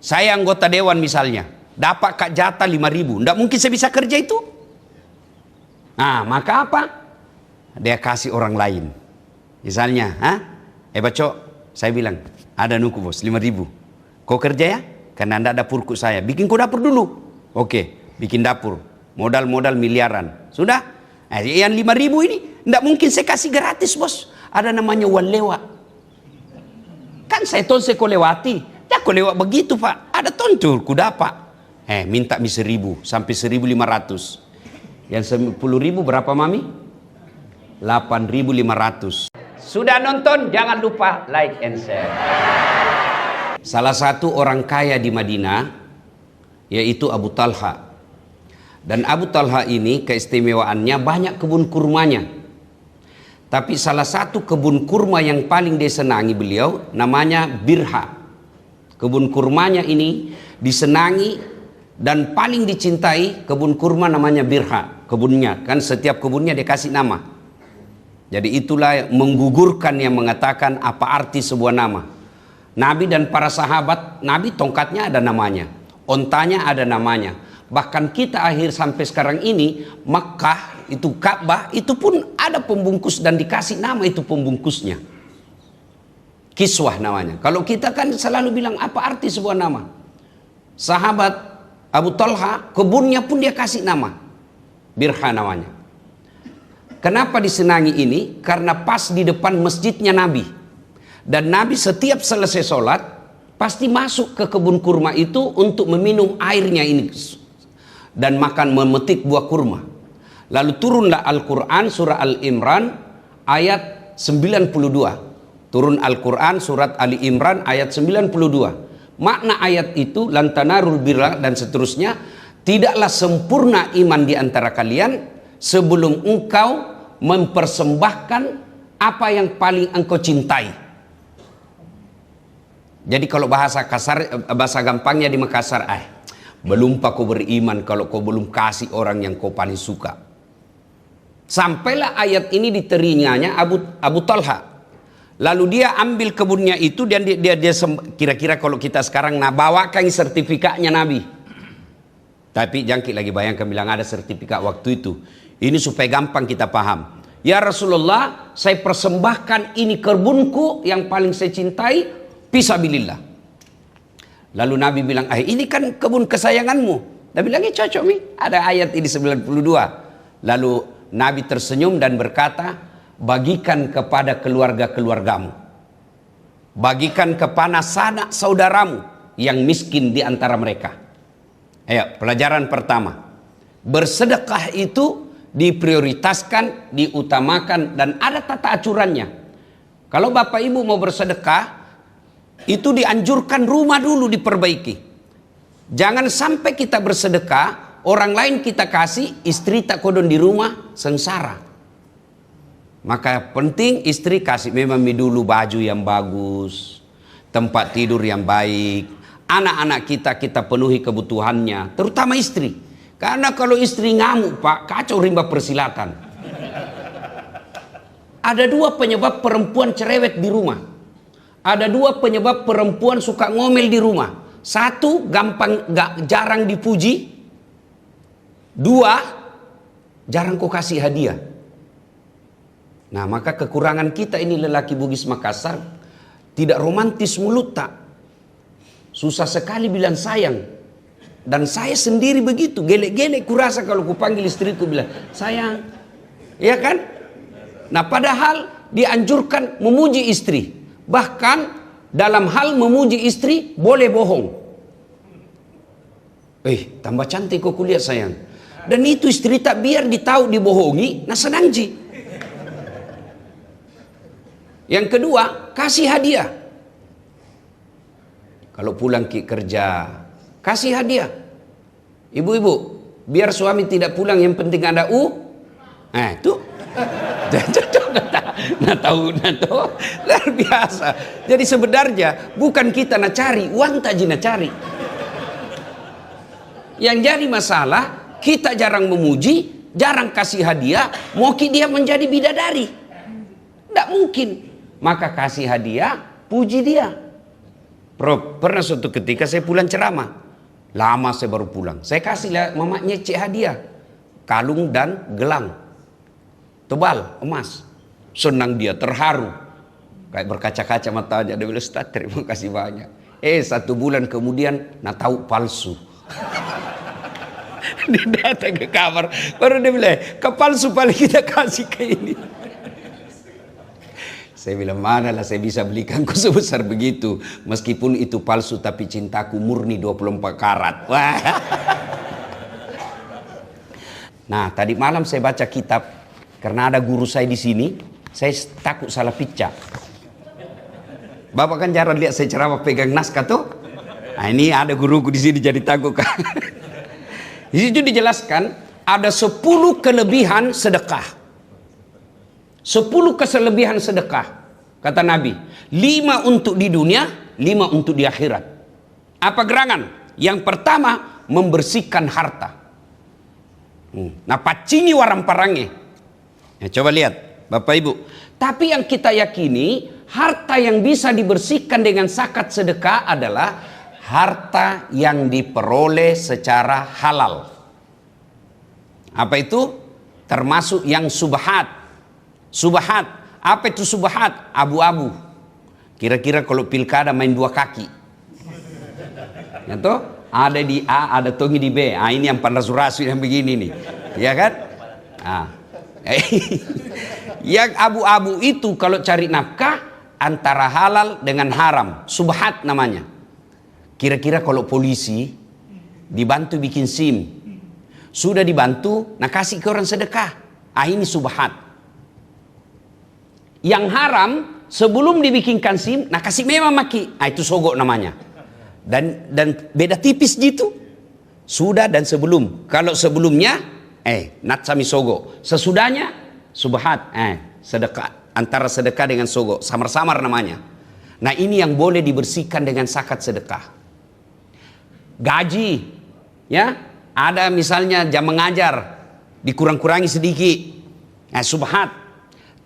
[SPEAKER 1] Saya anggota dewan misalnya, dapat kak jatah 5.000, ndak mungkin saya bisa kerja itu. Nah, maka apa? Dia kasih orang lain. Misalnya, Bacok, saya bilang, ada nuku bos 5.000. Kau kerja ya? Karena anda dapurku saya. Bikin kau dapur dulu. Oke, bikin dapur. Modal miliaran. Sudah? Yang 5.000 ini, ndak mungkin saya kasih gratis bos. Ada namanya walewa. Kan saya tonse kau lewati. Ya kau lewat begitu Pak. Ada tontur ku dapat. Minta mi 1.000 sampai 1.500. Yang 10.000 berapa mami? 8.500. Sudah nonton? Jangan lupa like and share. Salah satu orang kaya di Madinah yaitu Abu Talha. Dan Abu Talha ini keistimewaannya banyak kebun kurmanya. Tapi salah satu kebun kurma yang paling disenangi beliau namanya Birha. Kebun kurmanya ini disenangi dan paling dicintai kebun kurma namanya Birha. Kebunnya kan setiap kebunnya dikasih nama. Jadi itulah menggugurkan yang mengatakan apa arti sebuah nama. Nabi dan para sahabat, Nabi tongkatnya ada namanya, ontanya ada namanya. Bahkan kita akhir sampai sekarang ini Makkah itu Ka'bah itu pun ada pembungkus dan dikasih nama itu pembungkusnya. Kiswah namanya. Kalau kita kan selalu bilang apa arti sebuah nama. Sahabat Abu Talha, kebunnya pun dia kasih nama. Birha namanya. Kenapa disenangi ini? Karena pas di depan masjidnya Nabi. Dan Nabi setiap selesai sholat, pasti masuk ke kebun kurma itu untuk meminum airnya ini. Dan makan memetik buah kurma. Lalu turunlah Al-Quran surah Al-Imran ayat 92. Turun Al-Quran surat Ali Imran ayat 92. makna ayat itu lantanarul birra dan seterusnya, tidaklah sempurna iman di antara kalian sebelum engkau mempersembahkan apa yang paling engkau cintai. Jadi kalau bahasa kasar, bahasa gampangnya di Makassar, belum pak kau beriman kalau kau belum kasih orang yang kau paling suka. Sampailah ayat ini di telinganya Abu Talha. Lalu dia ambil kebunnya itu dan dia kira-kira kalau kita sekarang bawakan sertifikatnya Nabi. Tapi jangkit lagi bayangkan bilang ada sertifikat waktu itu. Ini supaya gampang kita paham. Ya Rasulullah, saya persembahkan ini kebunku yang paling saya cintai, fisabilillah. Lalu Nabi bilang, ini kan kebun kesayanganmu. Nabi bilang, cocok nih. Ada ayat ini 92. Lalu Nabi tersenyum dan berkata, bagikan kepada keluarga-keluargamu. Bagikan kepada sanak saudaramu yang miskin di antara mereka. Ayo, pelajaran pertama. Bersedekah itu diprioritaskan, diutamakan, dan ada tata aturannya. Kalau Bapak Ibu mau bersedekah, itu dianjurkan rumah dulu diperbaiki. Jangan sampai kita bersedekah, orang lain kita kasih, istri tak kodon di rumah, sengsara. Maka penting istri kasih memang dulu baju yang bagus, tempat tidur yang baik, anak-anak kita penuhi kebutuhannya, terutama istri. Karena kalau istri ngamuk pak, kacau rimba persilatan. Ada dua penyebab perempuan cerewet di rumah. Ada dua penyebab perempuan suka ngomel di rumah. Satu, jarang dipuji. Dua, jarang kau kasih hadiah. Nah, maka kekurangan kita ini lelaki Bugis Makassar, tidak romantis mulut tak. Susah sekali bilang sayang. Dan saya sendiri begitu, gelek-gelek kurasa kalau kupanggil istriku bilang sayang. Ya kan? Nah, padahal dianjurkan memuji istri. Bahkan dalam hal memuji istri boleh bohong. Tambah cantik kok kulihat sayang. Dan itu istri tak biar ditahu dibohongi, nah senang ji. Yang kedua, kasih hadiah. Kalau pulang kerja, kasih hadiah. Ibu-ibu, biar suami tidak pulang yang penting ada itu. Nah tahu luar biasa. Jadi sebenarnya bukan kita nak cari, uang tak jina cari. Yang jadi masalah, kita jarang memuji, jarang kasih hadiah, mau dia menjadi bidadari. Tidak mungkin. Maka kasih hadiah, puji dia. Pernah suatu ketika saya pulang ceramah. Lama saya baru pulang. Saya kasih mamanya cek hadiah. Kalung dan gelang. Tebal, emas. Senang dia, terharu. Kayak berkaca-kaca matanya. Dia bilang, Ustaz terima kasih banyak. 1 bulan kemudian, nah tahu palsu. Dia datang ke kamar. Baru dia bilang, kepalsu paling kita kasih ke ini. Saya bilang, manalah saya bisa belikan kau sebesar begitu. Meskipun itu palsu, tapi cintaku murni 24 karat. Wah. Nah, tadi malam saya baca kitab. Karena ada guru saya di sini, saya takut salah picca. Bapak kan jarang lihat saya ceramah pegang naskah tuh. Nah, ini ada guruku di sini jadi takut kan. Di situ dijelaskan ada 10 kelebihan sedekah. 10 kelebihan sedekah, kata Nabi. 5 untuk di dunia, 5 untuk di akhirat. Apa gerangan? Yang pertama, membersihkan harta. Nah, pacingi warang parangnya. Coba lihat, Bapak Ibu. Tapi yang kita yakini, harta yang bisa dibersihkan dengan zakat sedekah adalah harta yang diperoleh secara halal. Apa itu? Termasuk yang subhat. Subhat, apa itu subhat? Abu-abu. Kira-kira kalau pilkada main 2 kaki. Ya toh? Ada di A, ada tongi di B. Ini yang pandasurasu yang begini nih. Ya kan? Yang abu-abu itu kalau cari nafkah antara halal dengan haram. Subhat namanya. Kira-kira kalau polisi dibantu bikin SIM. Sudah dibantu, nah kasih ke orang sedekah. Ini subhat. Yang haram sebelum dibikinkan SIM, nah kasih memang maki, itu sogok namanya. Dan beda tipis gitu. Sudah dan sebelum. Kalau sebelumnya natsami sogo. Sesudahnya subhat. Sedekah. Antara sedekah dengan sogo. Samar-samar namanya. Nah ini yang boleh dibersihkan dengan zakat sedekah. Gaji. Ya. Ada misalnya jam mengajar. Dikurang-kurangi sedikit. Subhat.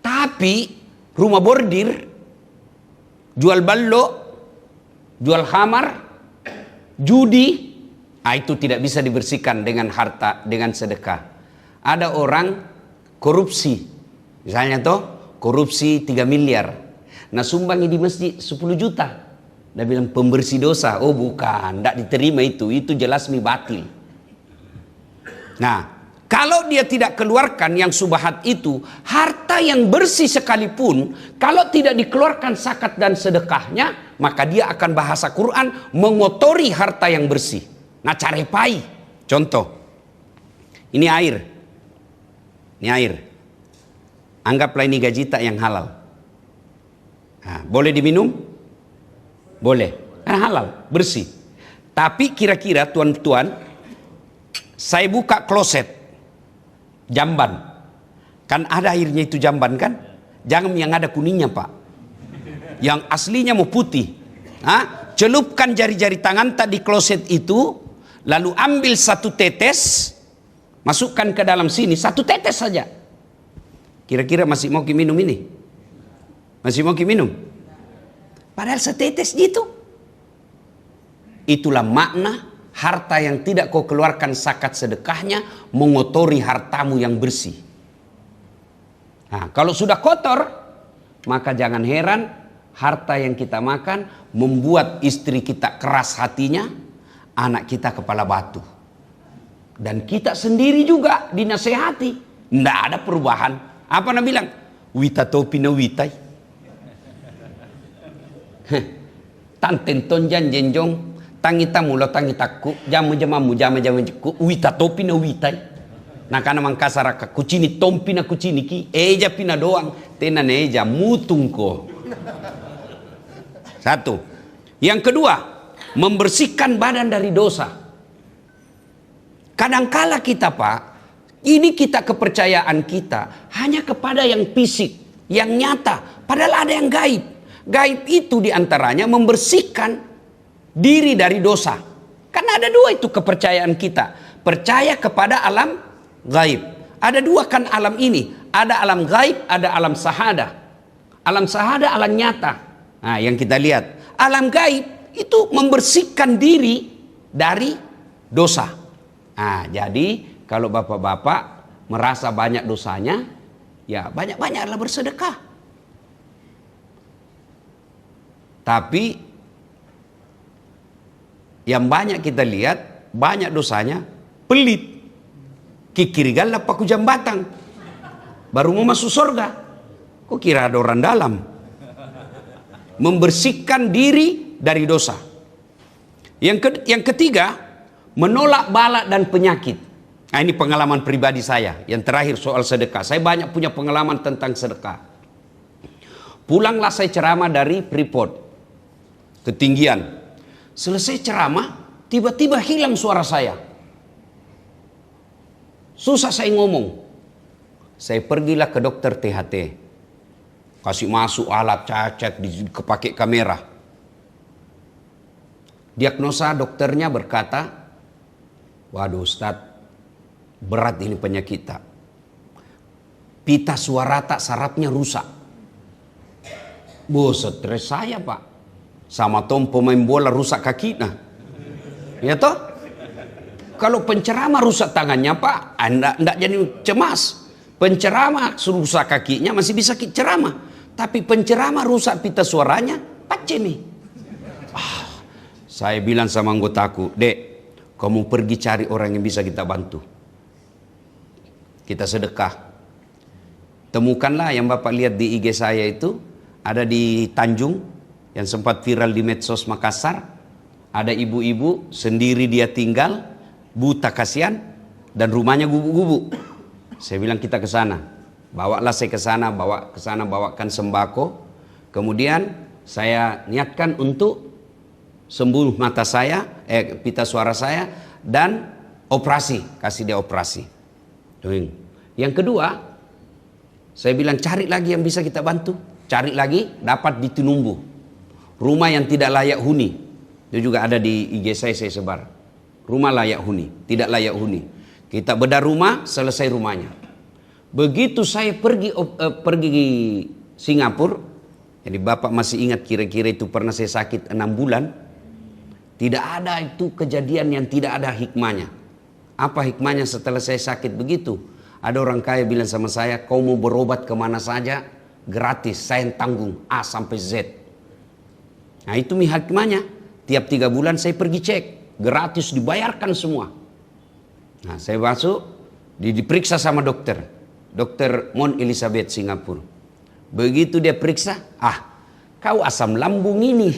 [SPEAKER 1] Tapi rumah bordir, jual ballo, jual khamar, judi, itu tidak bisa dibersihkan dengan harta, dengan sedekah. Ada orang korupsi, misalnya korupsi 3 miliar. Nah sumbangi di masjid 10 juta. Dia bilang pembersih dosa. Oh bukan, tidak diterima itu jelas batil. Nah, kalau dia tidak keluarkan yang subhat itu, harta yang bersih sekalipun, kalau tidak dikeluarkan zakat dan sedekahnya, maka dia akan bahasa Quran mengotori harta yang bersih. Nah carepai, contoh, ini air. Ini air. Anggaplah ini gajita yang halal. Nah, boleh diminum? Boleh, karena halal, bersih. Tapi kira-kira tuan-tuan, saya buka kloset. Jamban, kan ada airnya itu jamban kan? Jangan yang ada kuningnya pak, yang aslinya mau putih. Celupkan jari-jari tangan tadi kloset itu, lalu ambil 1 tetes, masukkan ke dalam sini 1 tetes saja. Kira-kira masih mau minum ini? Masih mau minum? Padahal setetes gitu. Itulah makna harta yang tidak kau keluarkan zakat sedekahnya mengotori hartamu yang bersih. Nah, kalau sudah kotor, maka jangan heran harta yang kita makan membuat istri kita keras hatinya, anak kita kepala batu. Dan kita sendiri juga dinasehati. Tidak ada perubahan. Apa nak bilang? Wita topina witai. Tanten tonjan jenjong. Tangita mula tangitaku, jamu jamaku, wita topi na witai. Nakana mangkasar ka kucini tompi na kucini ki, eja pina doang, tenan eja mutungko. 1. Yang kedua, membersihkan badan dari dosa. Kadangkala kita pak, ini kita kepercayaan kita hanya kepada yang fisik, yang nyata, padahal ada yang gaib. Gaib itu diantaranya membersihkan diri dari dosa. Karena ada 2 itu kepercayaan kita. Percaya kepada alam gaib. Ada 2 kan alam ini. Ada alam gaib, ada alam sahada. Alam sahada alam nyata. Nah yang kita lihat. Alam gaib itu membersihkan diri dari dosa. Nah jadi kalau bapak-bapak merasa banyak dosanya, ya banyak-banyaklah bersedekah. Tapi yang banyak kita lihat, banyak dosanya, pelit. Kikirigal lah paku jambatan. Baru mau masuk surga. Kok kira ada orang dalam? Membersihkan diri dari dosa. Yang ketiga, menolak bala dan penyakit. Nah ini pengalaman pribadi saya. Yang terakhir soal sedekah. Saya banyak punya pengalaman tentang sedekah. Pulanglah saya ceramah dari Freeport. Ketinggian. Selesai ceramah, tiba-tiba hilang suara saya. Susah saya ngomong. Saya pergilah ke dokter THT. Kasih masuk alat cacet, pakai kamera. Diagnosa dokternya berkata, waduh Ustadz, berat ini penyakit tak. Pita suara tak sarafnya rusak. Stres saya pak. Sama tom pemain bola rusak kaki nah. Ya toh? Kalau penceramah rusak tangannya pak, Anda tidak jadi cemas. Penceramah rusak kakinya masih bisa ceramah. Tapi penceramah rusak pita suaranya, pacemi. Saya bilang sama anggotaku, Dek, kamu pergi cari orang yang bisa kita bantu. Kita sedekah. Temukanlah yang Bapak lihat di IG saya itu, ada di Tanjung, yang sempat viral di medsos Makassar. Ada ibu-ibu sendiri dia tinggal, buta kasihan, dan rumahnya gubuk-gubuk. Saya bilang kita ke sana. Bawalah saya ke sana, bawakan sembako. Kemudian saya niatkan untuk sembuh mata saya, pita suara saya, dan operasi, kasih dia operasi. Yang kedua, saya bilang cari lagi yang bisa kita bantu. Cari lagi, dapat di Tinumbu. Rumah yang tidak layak huni. Itu juga ada di IG saya sebar. Rumah layak huni, tidak layak huni. Kita bedah rumah, selesai rumahnya. Begitu saya pergi Singapura, jadi Bapak masih ingat kira-kira itu pernah saya sakit 6 bulan. Tidak ada itu kejadian yang tidak ada hikmahnya. Apa hikmahnya setelah saya sakit begitu? Ada orang kaya bilang sama saya, kau mau berobat kemana saja, gratis, saya yang tanggung A sampai Z. Nah itu hikmahnya. Tiap 3 bulan saya pergi cek, gratis dibayarkan semua. Nah saya masuk, diperiksa sama dokter. Dokter Mon Elizabeth Singapura. Begitu dia periksa, kau asam lambung ini.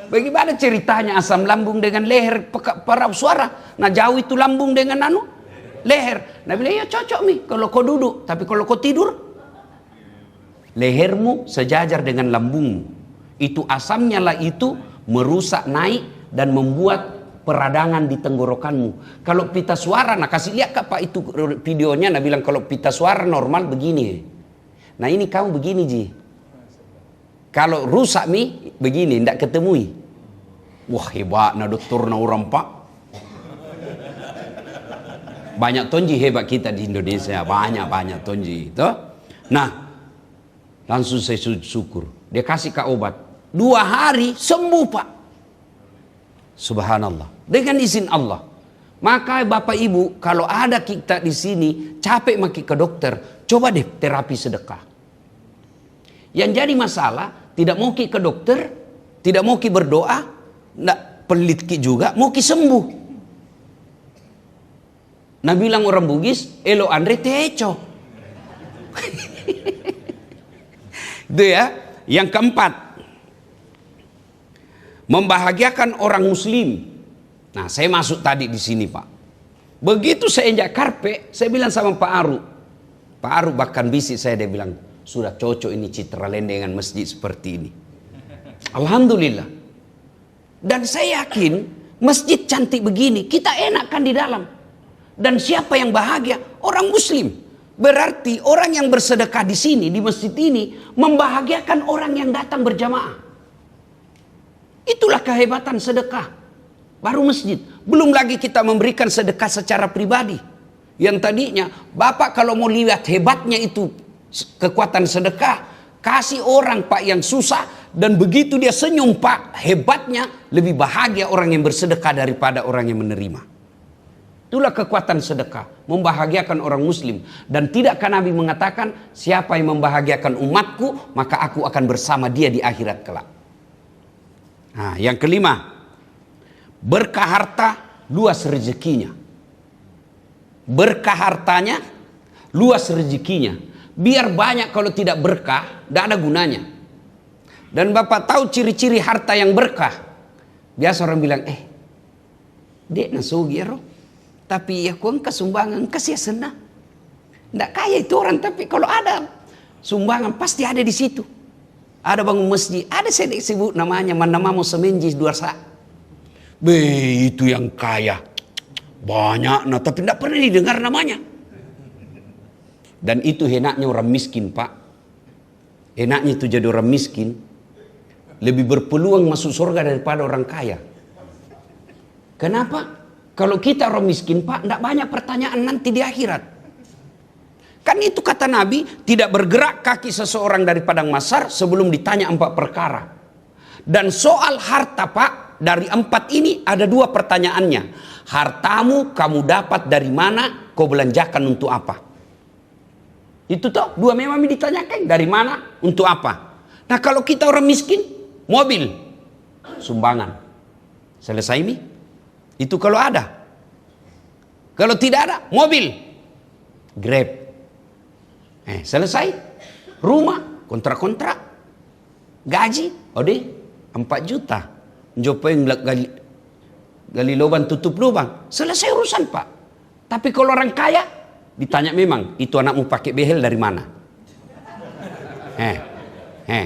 [SPEAKER 1] Bagaimana ceritanya asam lambung dengan leher parau suara? Nah jauh itu lambung dengan leher. Nah bilang ya cocok nih kalau kau duduk, tapi kalau kau tidur, lehermu sejajar dengan lambungmu. Itu asamnya lah itu merusak naik dan membuat peradangan di tenggorokanmu. Kalau pita suara, nah kasih lihat Pak itu videonya, nah bilang kalau pita suara normal begini. Nah ini kamu begini Ji. Kalau rusak mi begini, tidak ketemui. Wah hebat nah dokter nah orang Pak. Banyak tonji hebat kita di Indonesia, banyak tonji. Toh? Nah langsung saya syukur. Dia kasih ke obat. 2 hari sembuh Pak. Subhanallah. Dengan izin Allah. Maka Bapak Ibu, kalau ada kita di sini capek maki ke dokter, coba deh terapi sedekah. Yang jadi masalah, tidak mau ki ke dokter, tidak mau ki berdoa, tidak pelit ki juga, mau ki sembuh. Nah bilang orang Bugis, elo Andre teco. Itu ya. Yang keempat, membahagiakan orang muslim. Nah saya masuk tadi di sini Pak. Begitu saya injak karpet, saya bilang sama Pak Aru. Pak Aru bahkan bisik saya, dia bilang, sudah cocok ini citra lendengan masjid seperti ini. Alhamdulillah. Dan saya yakin masjid cantik begini, kita enakan di dalam. Dan siapa yang bahagia? Orang muslim. Berarti orang yang bersedekah di sini, di masjid ini, membahagiakan orang yang datang berjamaah. Itulah kehebatan sedekah. Baru masjid. Belum lagi kita memberikan sedekah secara pribadi. Yang tadinya, Bapak kalau mau lihat hebatnya itu kekuatan sedekah, kasih orang Pak yang susah, dan begitu dia senyum Pak, hebatnya lebih bahagia orang yang bersedekah daripada orang yang menerima. Itulah kekuatan sedekah, membahagiakan orang muslim. Dan tidakkah Nabi mengatakan, siapa yang membahagiakan umatku, maka aku akan bersama dia di akhirat kelak. Nah, yang kelima, berkah harta, luas rezekinya. Berkah hartanya, luas rezekinya. Biar banyak kalau tidak berkah, tidak ada gunanya. Dan Bapak tahu ciri-ciri harta yang berkah. Biasa orang bilang, dek nasugi ya roh. Tapi ya kuang kesumbangan, kasih senang. Tidak kaya itu orang, tapi kalau ada sumbangan pasti ada di situ. Ada bangun masjid, ada saya sebut namanya, nama semenjis 2 saat. Itu yang kaya. Banyak, nah tapi tidak pernah didengar namanya. Dan itu enaknya orang miskin Pak. Enaknya itu jadi orang miskin. Lebih berpeluang masuk surga daripada orang kaya. Kenapa? Kalau kita orang miskin Pak, tidak banyak pertanyaan nanti di akhirat. Kan itu kata Nabi, tidak bergerak kaki seseorang dari padang mahsyar sebelum ditanya 4 perkara. Dan soal harta Pak, dari 4 ini ada 2 pertanyaannya. Hartamu kamu dapat dari mana, kau belanjakan untuk apa? Itu toh, 2 memang ditanyakan, dari mana, untuk apa? Nah kalau kita orang miskin, mobil, sumbangan. Selesai nih? Itu kalau ada. Kalau tidak ada, mobil, Grab. Selesai. Rumah, kontrak-kontrak. Gaji, 4 juta. Jopain gali lubang, tutup lubang. Selesai urusan Pak. Tapi kalau orang kaya, ditanya memang, itu anakmu pakai behel dari mana?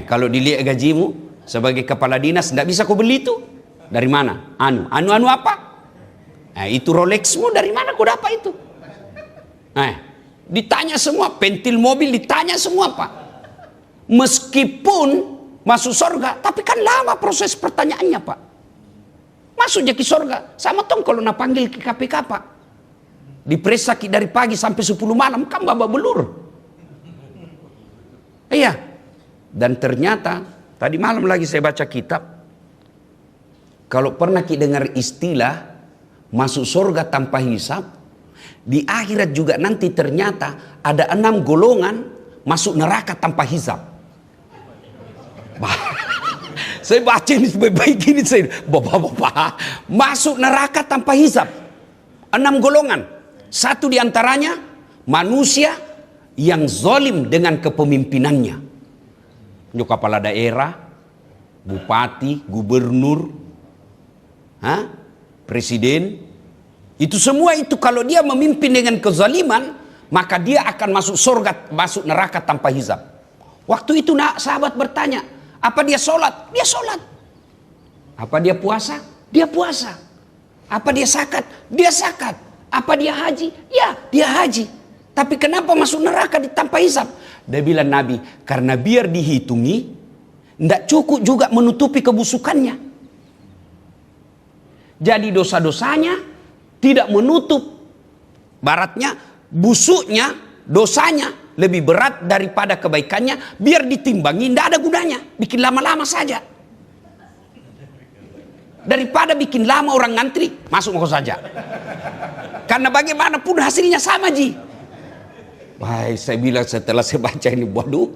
[SPEAKER 1] Kalau dilihat gajimu, Sebagai kepala dinas, tidak bisa kau beli itu. Dari mana? Anu apa? Nah, itu Rolexmu dari mana kau dapat itu? Nah, ditanya semua, pentil mobil ditanya semua Pak. Meskipun masuk surga, tapi kan lama proses pertanyaannya Pak. Masuk ke surga, sama tong kalau nak panggil ke KPK Pak. Diperiksa dari pagi sampai 10 malam, kan babak belur. Iya. Dan ternyata, tadi malam lagi saya baca kitab, kalau pernah kita dengar istilah masuk surga tanpa hisab, di akhirat juga nanti ternyata ada 6 golongan masuk neraka tanpa hisab. Saya baca ini baik-baik gini, saya bapak-bapak masuk neraka tanpa hisab. 6 golongan. Satu diantaranya manusia yang zalim dengan kepemimpinannya. Itu kepala daerah, bupati, gubernur, presiden. Itu semua itu kalau dia memimpin dengan kezaliman, maka dia akan masuk surga, masuk neraka tanpa hisab. Waktu itu sahabat bertanya, apa dia sholat? Dia sholat. Apa dia puasa? Dia puasa. Apa dia zakat? Dia zakat. Apa dia haji? Ya, dia haji. Tapi kenapa masuk neraka tanpa hisab? Dia bilang Nabi, karena biar dihitungi, tidak cukup juga menutupi kebusukannya. Jadi dosa-dosanya tidak menutup, baratnya busuknya, dosanya lebih berat daripada kebaikannya. Biar ditimbangi, tidak ada gunanya, bikin lama-lama saja. Daripada bikin lama orang ngantri, masuk mau saja. Karena bagaimanapun hasilnya sama Ji. Wah, saya bilang setelah saya baca ini, waduh,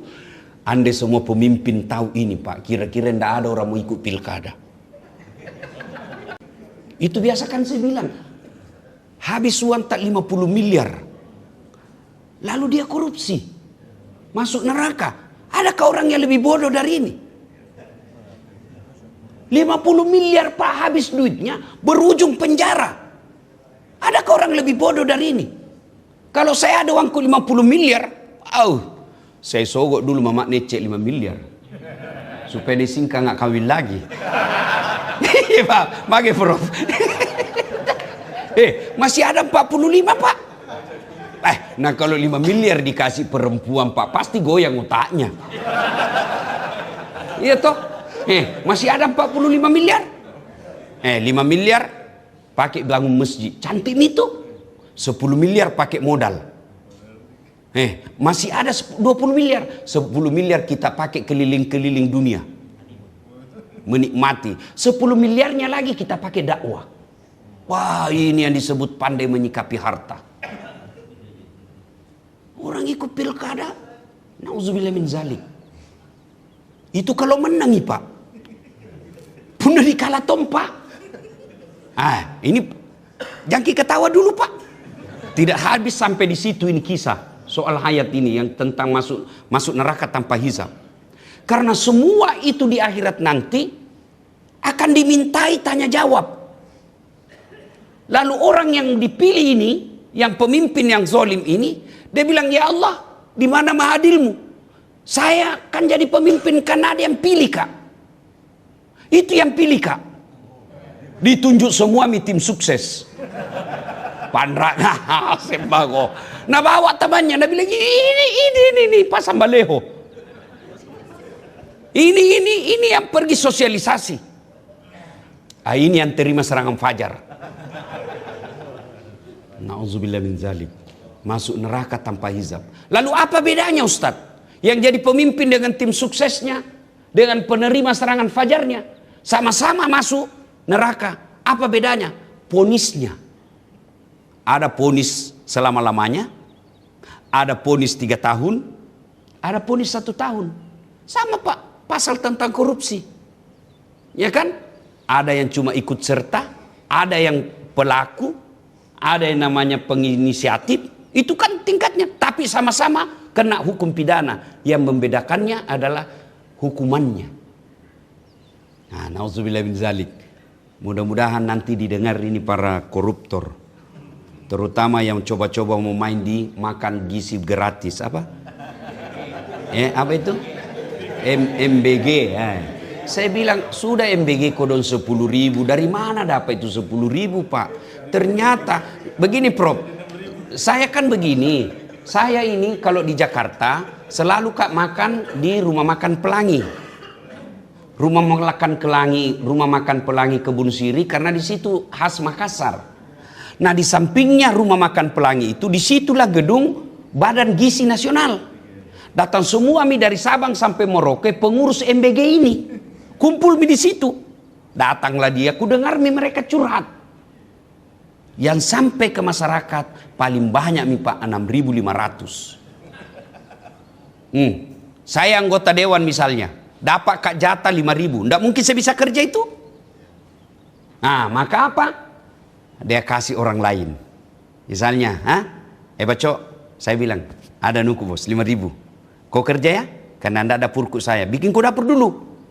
[SPEAKER 1] andai semua pemimpin tahu ini Pak, kira-kira tidak ada orang mau ikut pilkada. Itu biasa kan saya bilang, habis uang tak 50 miliar, lalu dia korupsi, masuk neraka. Adakah orang yang lebih bodoh dari ini? 50 miliar Pak habis duitnya, berujung penjara. Adakah orang lebih bodoh dari ini? Kalau saya ada uangku 50 miliar, saya sogok dulu Mamak Necek 5 miliar. Supaya disingka nggak kawin lagi. Pak, bagi Prof. Masih ada 45 Pak. Nah kalau 5 miliar dikasih perempuan Pak, pasti goyang otaknya. Iya toh? Masih ada 45 miliar. 5 miliar pakai bangun masjid. Cantik itu. 10 miliar pakai modal. Masih ada 20 miliar. 10 miliar kita pakai keliling-keliling dunia. Menikmati. 10 miliarnya lagi kita pakai dakwah. Wah, ini yang disebut pandai menyikapi harta. Orang ikut pilkada, nauzubillah min zalik. Itu kalau menang Pak. Pun dikalah tompa. Ini jangan ketawa dulu Pak. Tidak habis sampai di situ ini kisah soal hayat ini yang tentang masuk neraka tanpa hisab. Karena semua itu di akhirat nanti akan dimintai tanya jawab. Lalu orang yang dipilih ini, yang pemimpin yang zalim ini, dia bilang, ya Allah, di mana mahadilmu? Saya kan jadi pemimpin karena ada yang pilih Kak. Itu yang pilih Kak. Ditunjuk semua tim sukses. Pandra, sembako. Nah bawa temannya, dia bilang ini Pak Sambaleho. Ini yang pergi sosialisasi. Ini yang terima serangan fajar. Nauzubillah min zalik. Masuk neraka tanpa hisab. Lalu apa bedanya Ustaz? Yang jadi pemimpin dengan tim suksesnya, dengan penerima serangan fajarnya, sama-sama masuk neraka. Apa bedanya? Ponisnya. Ada ponis selama-lamanya, ada ponis 3 tahun, ada ponis 1 tahun. Sama Pak, pasal tentang korupsi. Ya kan? Ada yang cuma ikut serta, ada yang pelaku, ada yang namanya penginisiatif. Itu kan tingkatnya, tapi sama-sama kena hukum pidana. Yang membedakannya adalah hukumannya. Nah, nauzubillah min zalik. Mudah-mudahan nanti didengar ini para koruptor. Terutama yang coba-coba mau main di makan gizi gratis. Apa? Apa itu? MBG. Saya bilang, sudah MBG kodon 10.000, dari mana dapat itu 10.000 Pak? Ternyata, begini Prof, saya kan begini, saya ini kalau di Jakarta, selalu Kak makan di rumah makan Pelangi. Rumah makan Pelangi Kebun Siri, karena di situ khas Makassar. Nah di sampingnya rumah makan Pelangi itu, disitulah gedung Badan Gizi Nasional. Datang semua mi dari Sabang sampai Merauke, pengurus MBG ini. Kumpul mi di situ. Datanglah dia, ku dengar mi mereka curhat. Yang sampai ke masyarakat paling banyak mi Pak 6.500. Saya anggota dewan misalnya, dapat Kak jatah 5.000. Nggak mungkin saya bisa kerja itu. Nah, maka apa? Dia kasih orang lain. Misalnya, Bacok, saya bilang, ada nuku bos 5.000. Kau kerja ya? Karena anda dapurku saya. Bikin kau dapur dulu.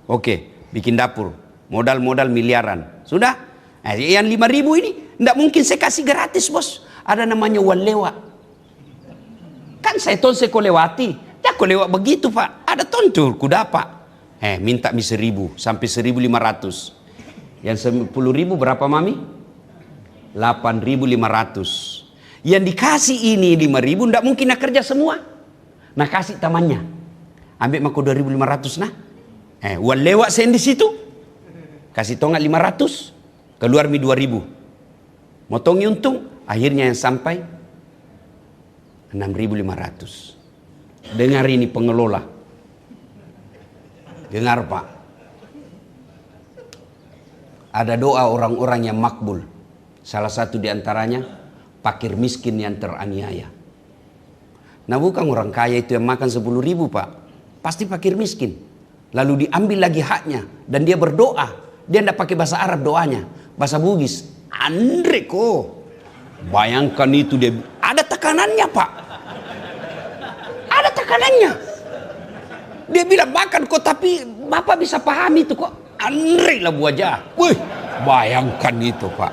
[SPEAKER 1] Oke. Bikin dapur, modal miliaran, sudah. Yang 5.000 ini tidak mungkin saya kasih gratis bos. Ada namanya walewa. Kan saya tonse ko lewati, ya ko lewat begitu Pak. Ada tontur ku dapat. Minta mi 1.000 sampai 1.500. Yang 10.000 berapa mami? 8.500. Yang dikasih ini 5.000 tidak mungkin nak kerja semua. Nah kasih tamannya. Ambil mako 2.500 nah. Walewa sen di situ. Kasih tongat 500, keluar mi 2.000. Motongi untung, akhirnya yang sampai 6.500. Dengar ini pengelola. Dengar Pak. Ada doa orang-orang yang makbul. Salah satu diantaranya, fakir miskin yang teraniaya. Nah bukan orang kaya itu yang makan 10.000 Pak. Pasti fakir miskin. Lalu diambil lagi haknya. Dan dia berdoa. Dia tidak pakai bahasa Arab doanya. Bahasa Bugis. Andre ko. Bayangkan itu dia. Ada tekanannya Pak. Ada tekanannya. Dia bilang makan kok, tapi Bapak bisa pahami itu kok. Andre lah buajah. Wih, bayangkan itu Pak.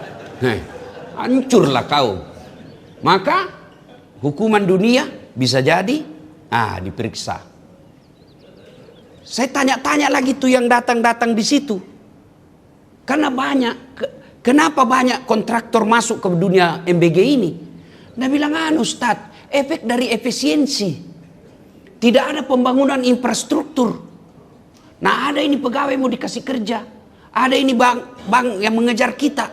[SPEAKER 1] Hancurlah kau. Maka hukuman dunia bisa jadi diperiksa. Saya tanya-tanya lagi tuh yang datang-datang di situ. Karena kenapa banyak kontraktor masuk ke dunia MBG ini? Dia bilang, Ustadz, efek dari efisiensi. Tidak ada pembangunan infrastruktur. Nah ada ini pegawai mau dikasih kerja. Ada ini bank yang mengejar kita.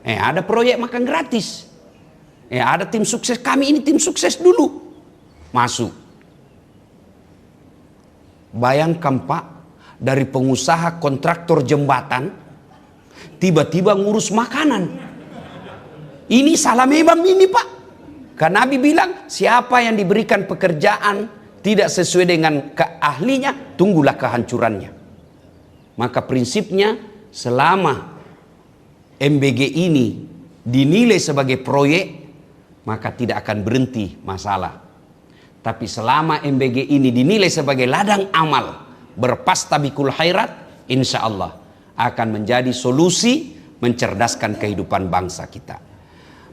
[SPEAKER 1] Ada proyek makan gratis. Ada tim sukses, kami ini tim sukses dulu. Masuk. Bayangkan Pak, dari pengusaha kontraktor jembatan, tiba-tiba ngurus makanan. Ini salah memang ini Pak. Karena Nabi bilang, siapa yang diberikan pekerjaan tidak sesuai dengan keahlinya, tunggulah kehancurannya. Maka prinsipnya, selama MBG ini dinilai sebagai proyek, maka tidak akan berhenti masalah. Tapi selama MBG ini dinilai sebagai ladang amal, berpastabikul khairat, insya Allah akan menjadi solusi mencerdaskan kehidupan bangsa kita.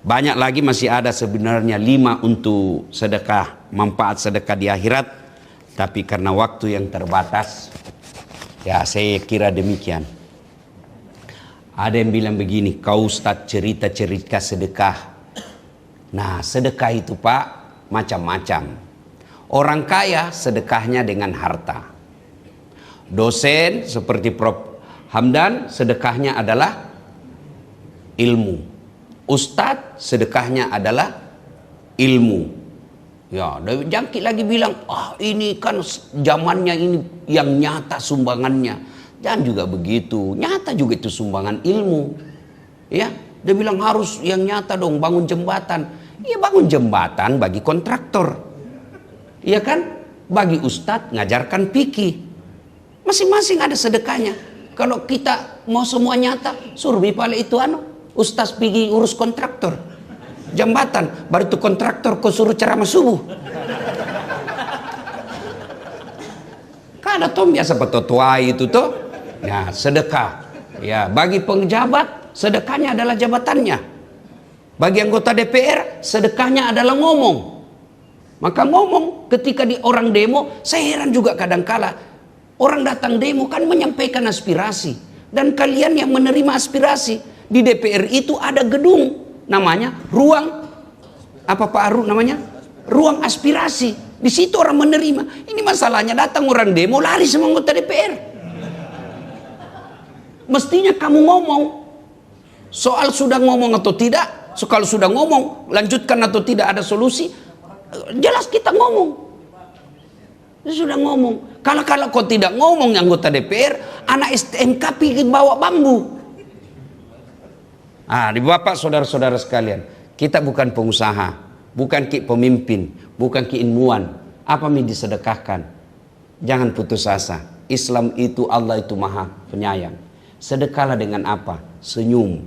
[SPEAKER 1] Banyak lagi masih ada sebenarnya 5 untuk sedekah, manfaat sedekah di akhirat. Tapi karena waktu yang terbatas, ya saya kira demikian. Ada yang bilang begini, kau Ustadz cerita-cerita sedekah. Nah sedekah itu Pak macam-macam. Orang kaya sedekahnya dengan harta. Dosen seperti Prof. Hamdan sedekahnya adalah ilmu. Ustadz sedekahnya adalah ilmu. Ya, jangkit lagi bilang, ini kan zamannya ini yang nyata sumbangannya. Jangan juga begitu. Nyata juga itu sumbangan ilmu. Ya, dia bilang harus yang nyata dong, bangun jembatan. Iya, bangun jembatan bagi kontraktor. Iya kan? Bagi ustadz ngajarkan fikih. Masing-masing ada sedekahnya. Kalau kita mau semua nyata, suruh bipale itu ustadz pergi urus kontraktor. Jembatan, baru itu kontraktor kau suruh ceramah subuh. Kan ada tom biasa petotuai itu tuh. Ya, sedekah. Ya, bagi penjabat sedekahnya adalah jabatannya. Bagi anggota DPR sedekahnya adalah ngomong. Maka ngomong ketika di orang demo, saya heran juga kadangkala Orang datang demo kan menyampaikan aspirasi. Dan kalian yang menerima aspirasi. Di DPR itu ada gedung. Namanya ruang. Apa Pak Aru namanya? Ruang aspirasi. Di situ orang menerima. Ini masalahnya datang orang demo lari sama anggota DPR. Mestinya kamu ngomong. Soal sudah ngomong atau tidak. Kalau sudah ngomong lanjutkan atau tidak ada solusi. Jelas kita ngomong. Sudah ngomong. Kalau kau tidak ngomong anggota DPR, anak STMK pikir bawa bambu. Di Bapak saudara-saudara sekalian, kita bukan pengusaha, bukan pemimpin, bukan ilmuwan. Apa yang disedekahkan? Jangan putus asa. Islam itu, Allah itu maha penyayang. Sedekahlah dengan apa? Senyum.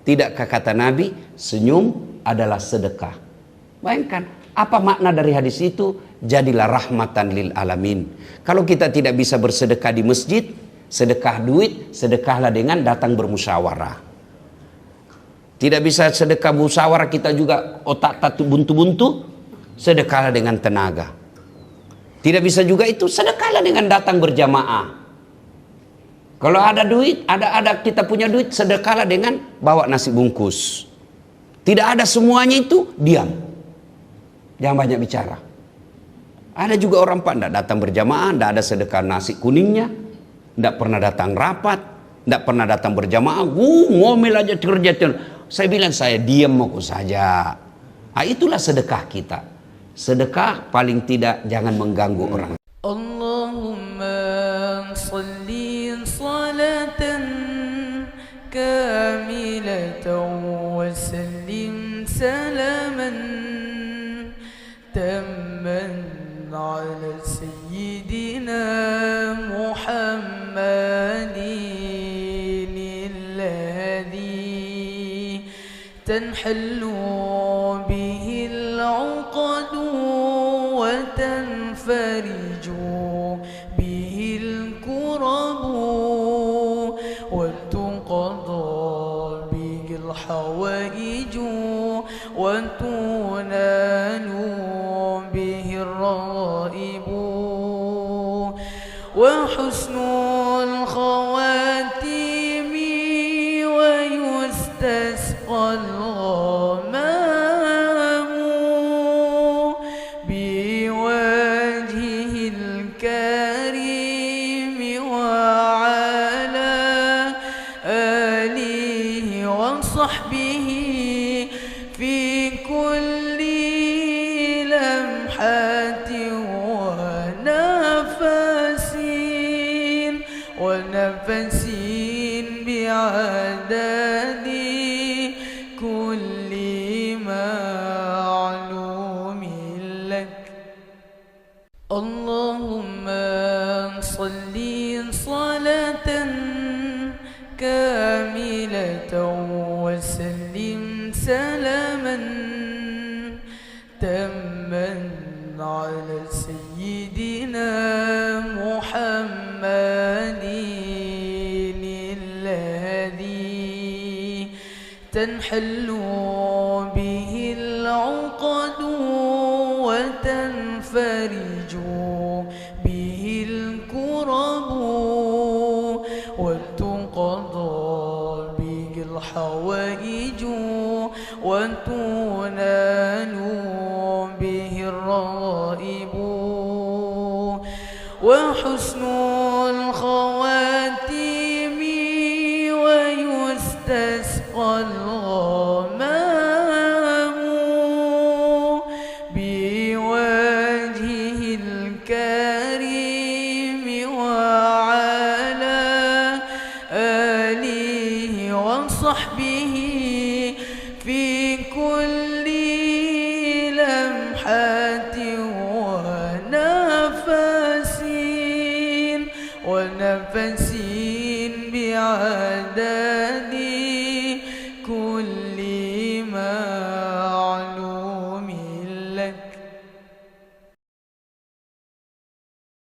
[SPEAKER 1] Tidakkah kata Nabi, senyum adalah sedekah. Bayangkan, apa makna dari hadis itu? Jadilah rahmatan lil alamin. Kalau kita tidak bisa bersedekah di masjid, sedekah duit, sedekahlah dengan datang bermusyawarah. Tidak bisa sedekah musyawarah, kita juga otak tatu buntu-buntu, sedekahlah dengan tenaga. Tidak bisa juga itu, sedekahlah dengan datang berjamaah. Kalau ada duit, ada kita punya duit, sedekahlah dengan bawa nasi bungkus. Tidak ada semuanya itu, diam. Jangan banyak bicara. Ada juga orang Pak tidak datang berjamaah, tidak ada sedekah nasi kuningnya, tidak pernah datang rapat, tidak pernah datang berjamaah, ngomel aja kerja. Saya bilang saya diam mau saja. Itulah sedekah kita. Sedekah paling tidak jangan mengganggu orang.
[SPEAKER 2] Allahumma salli salatan kamilatan wa sallim salaman tamman على سيدنا محمد الذي تنحل به العقد وتنفرج به الكرب وتقضى به الحوائج وتنال به الرغائب وحسن الخواتيم ويستسقى الغمام بوجهه الكريم وعلى آله وصحبه في كل لمحة ونفس بعدد كل معلوم لك اللهم صل صلاة كاملة وسلم سلاما تاما على سيدنا محمد الذي تنحل به العقد وتنفرج به الكرب وتقضى به الحوائج وتنال به الرغائب وحسن الخواتيم ويستسقى الغمام بوجهه الكريم وعلى آله وصحبه في كل لمحة ونفس بعد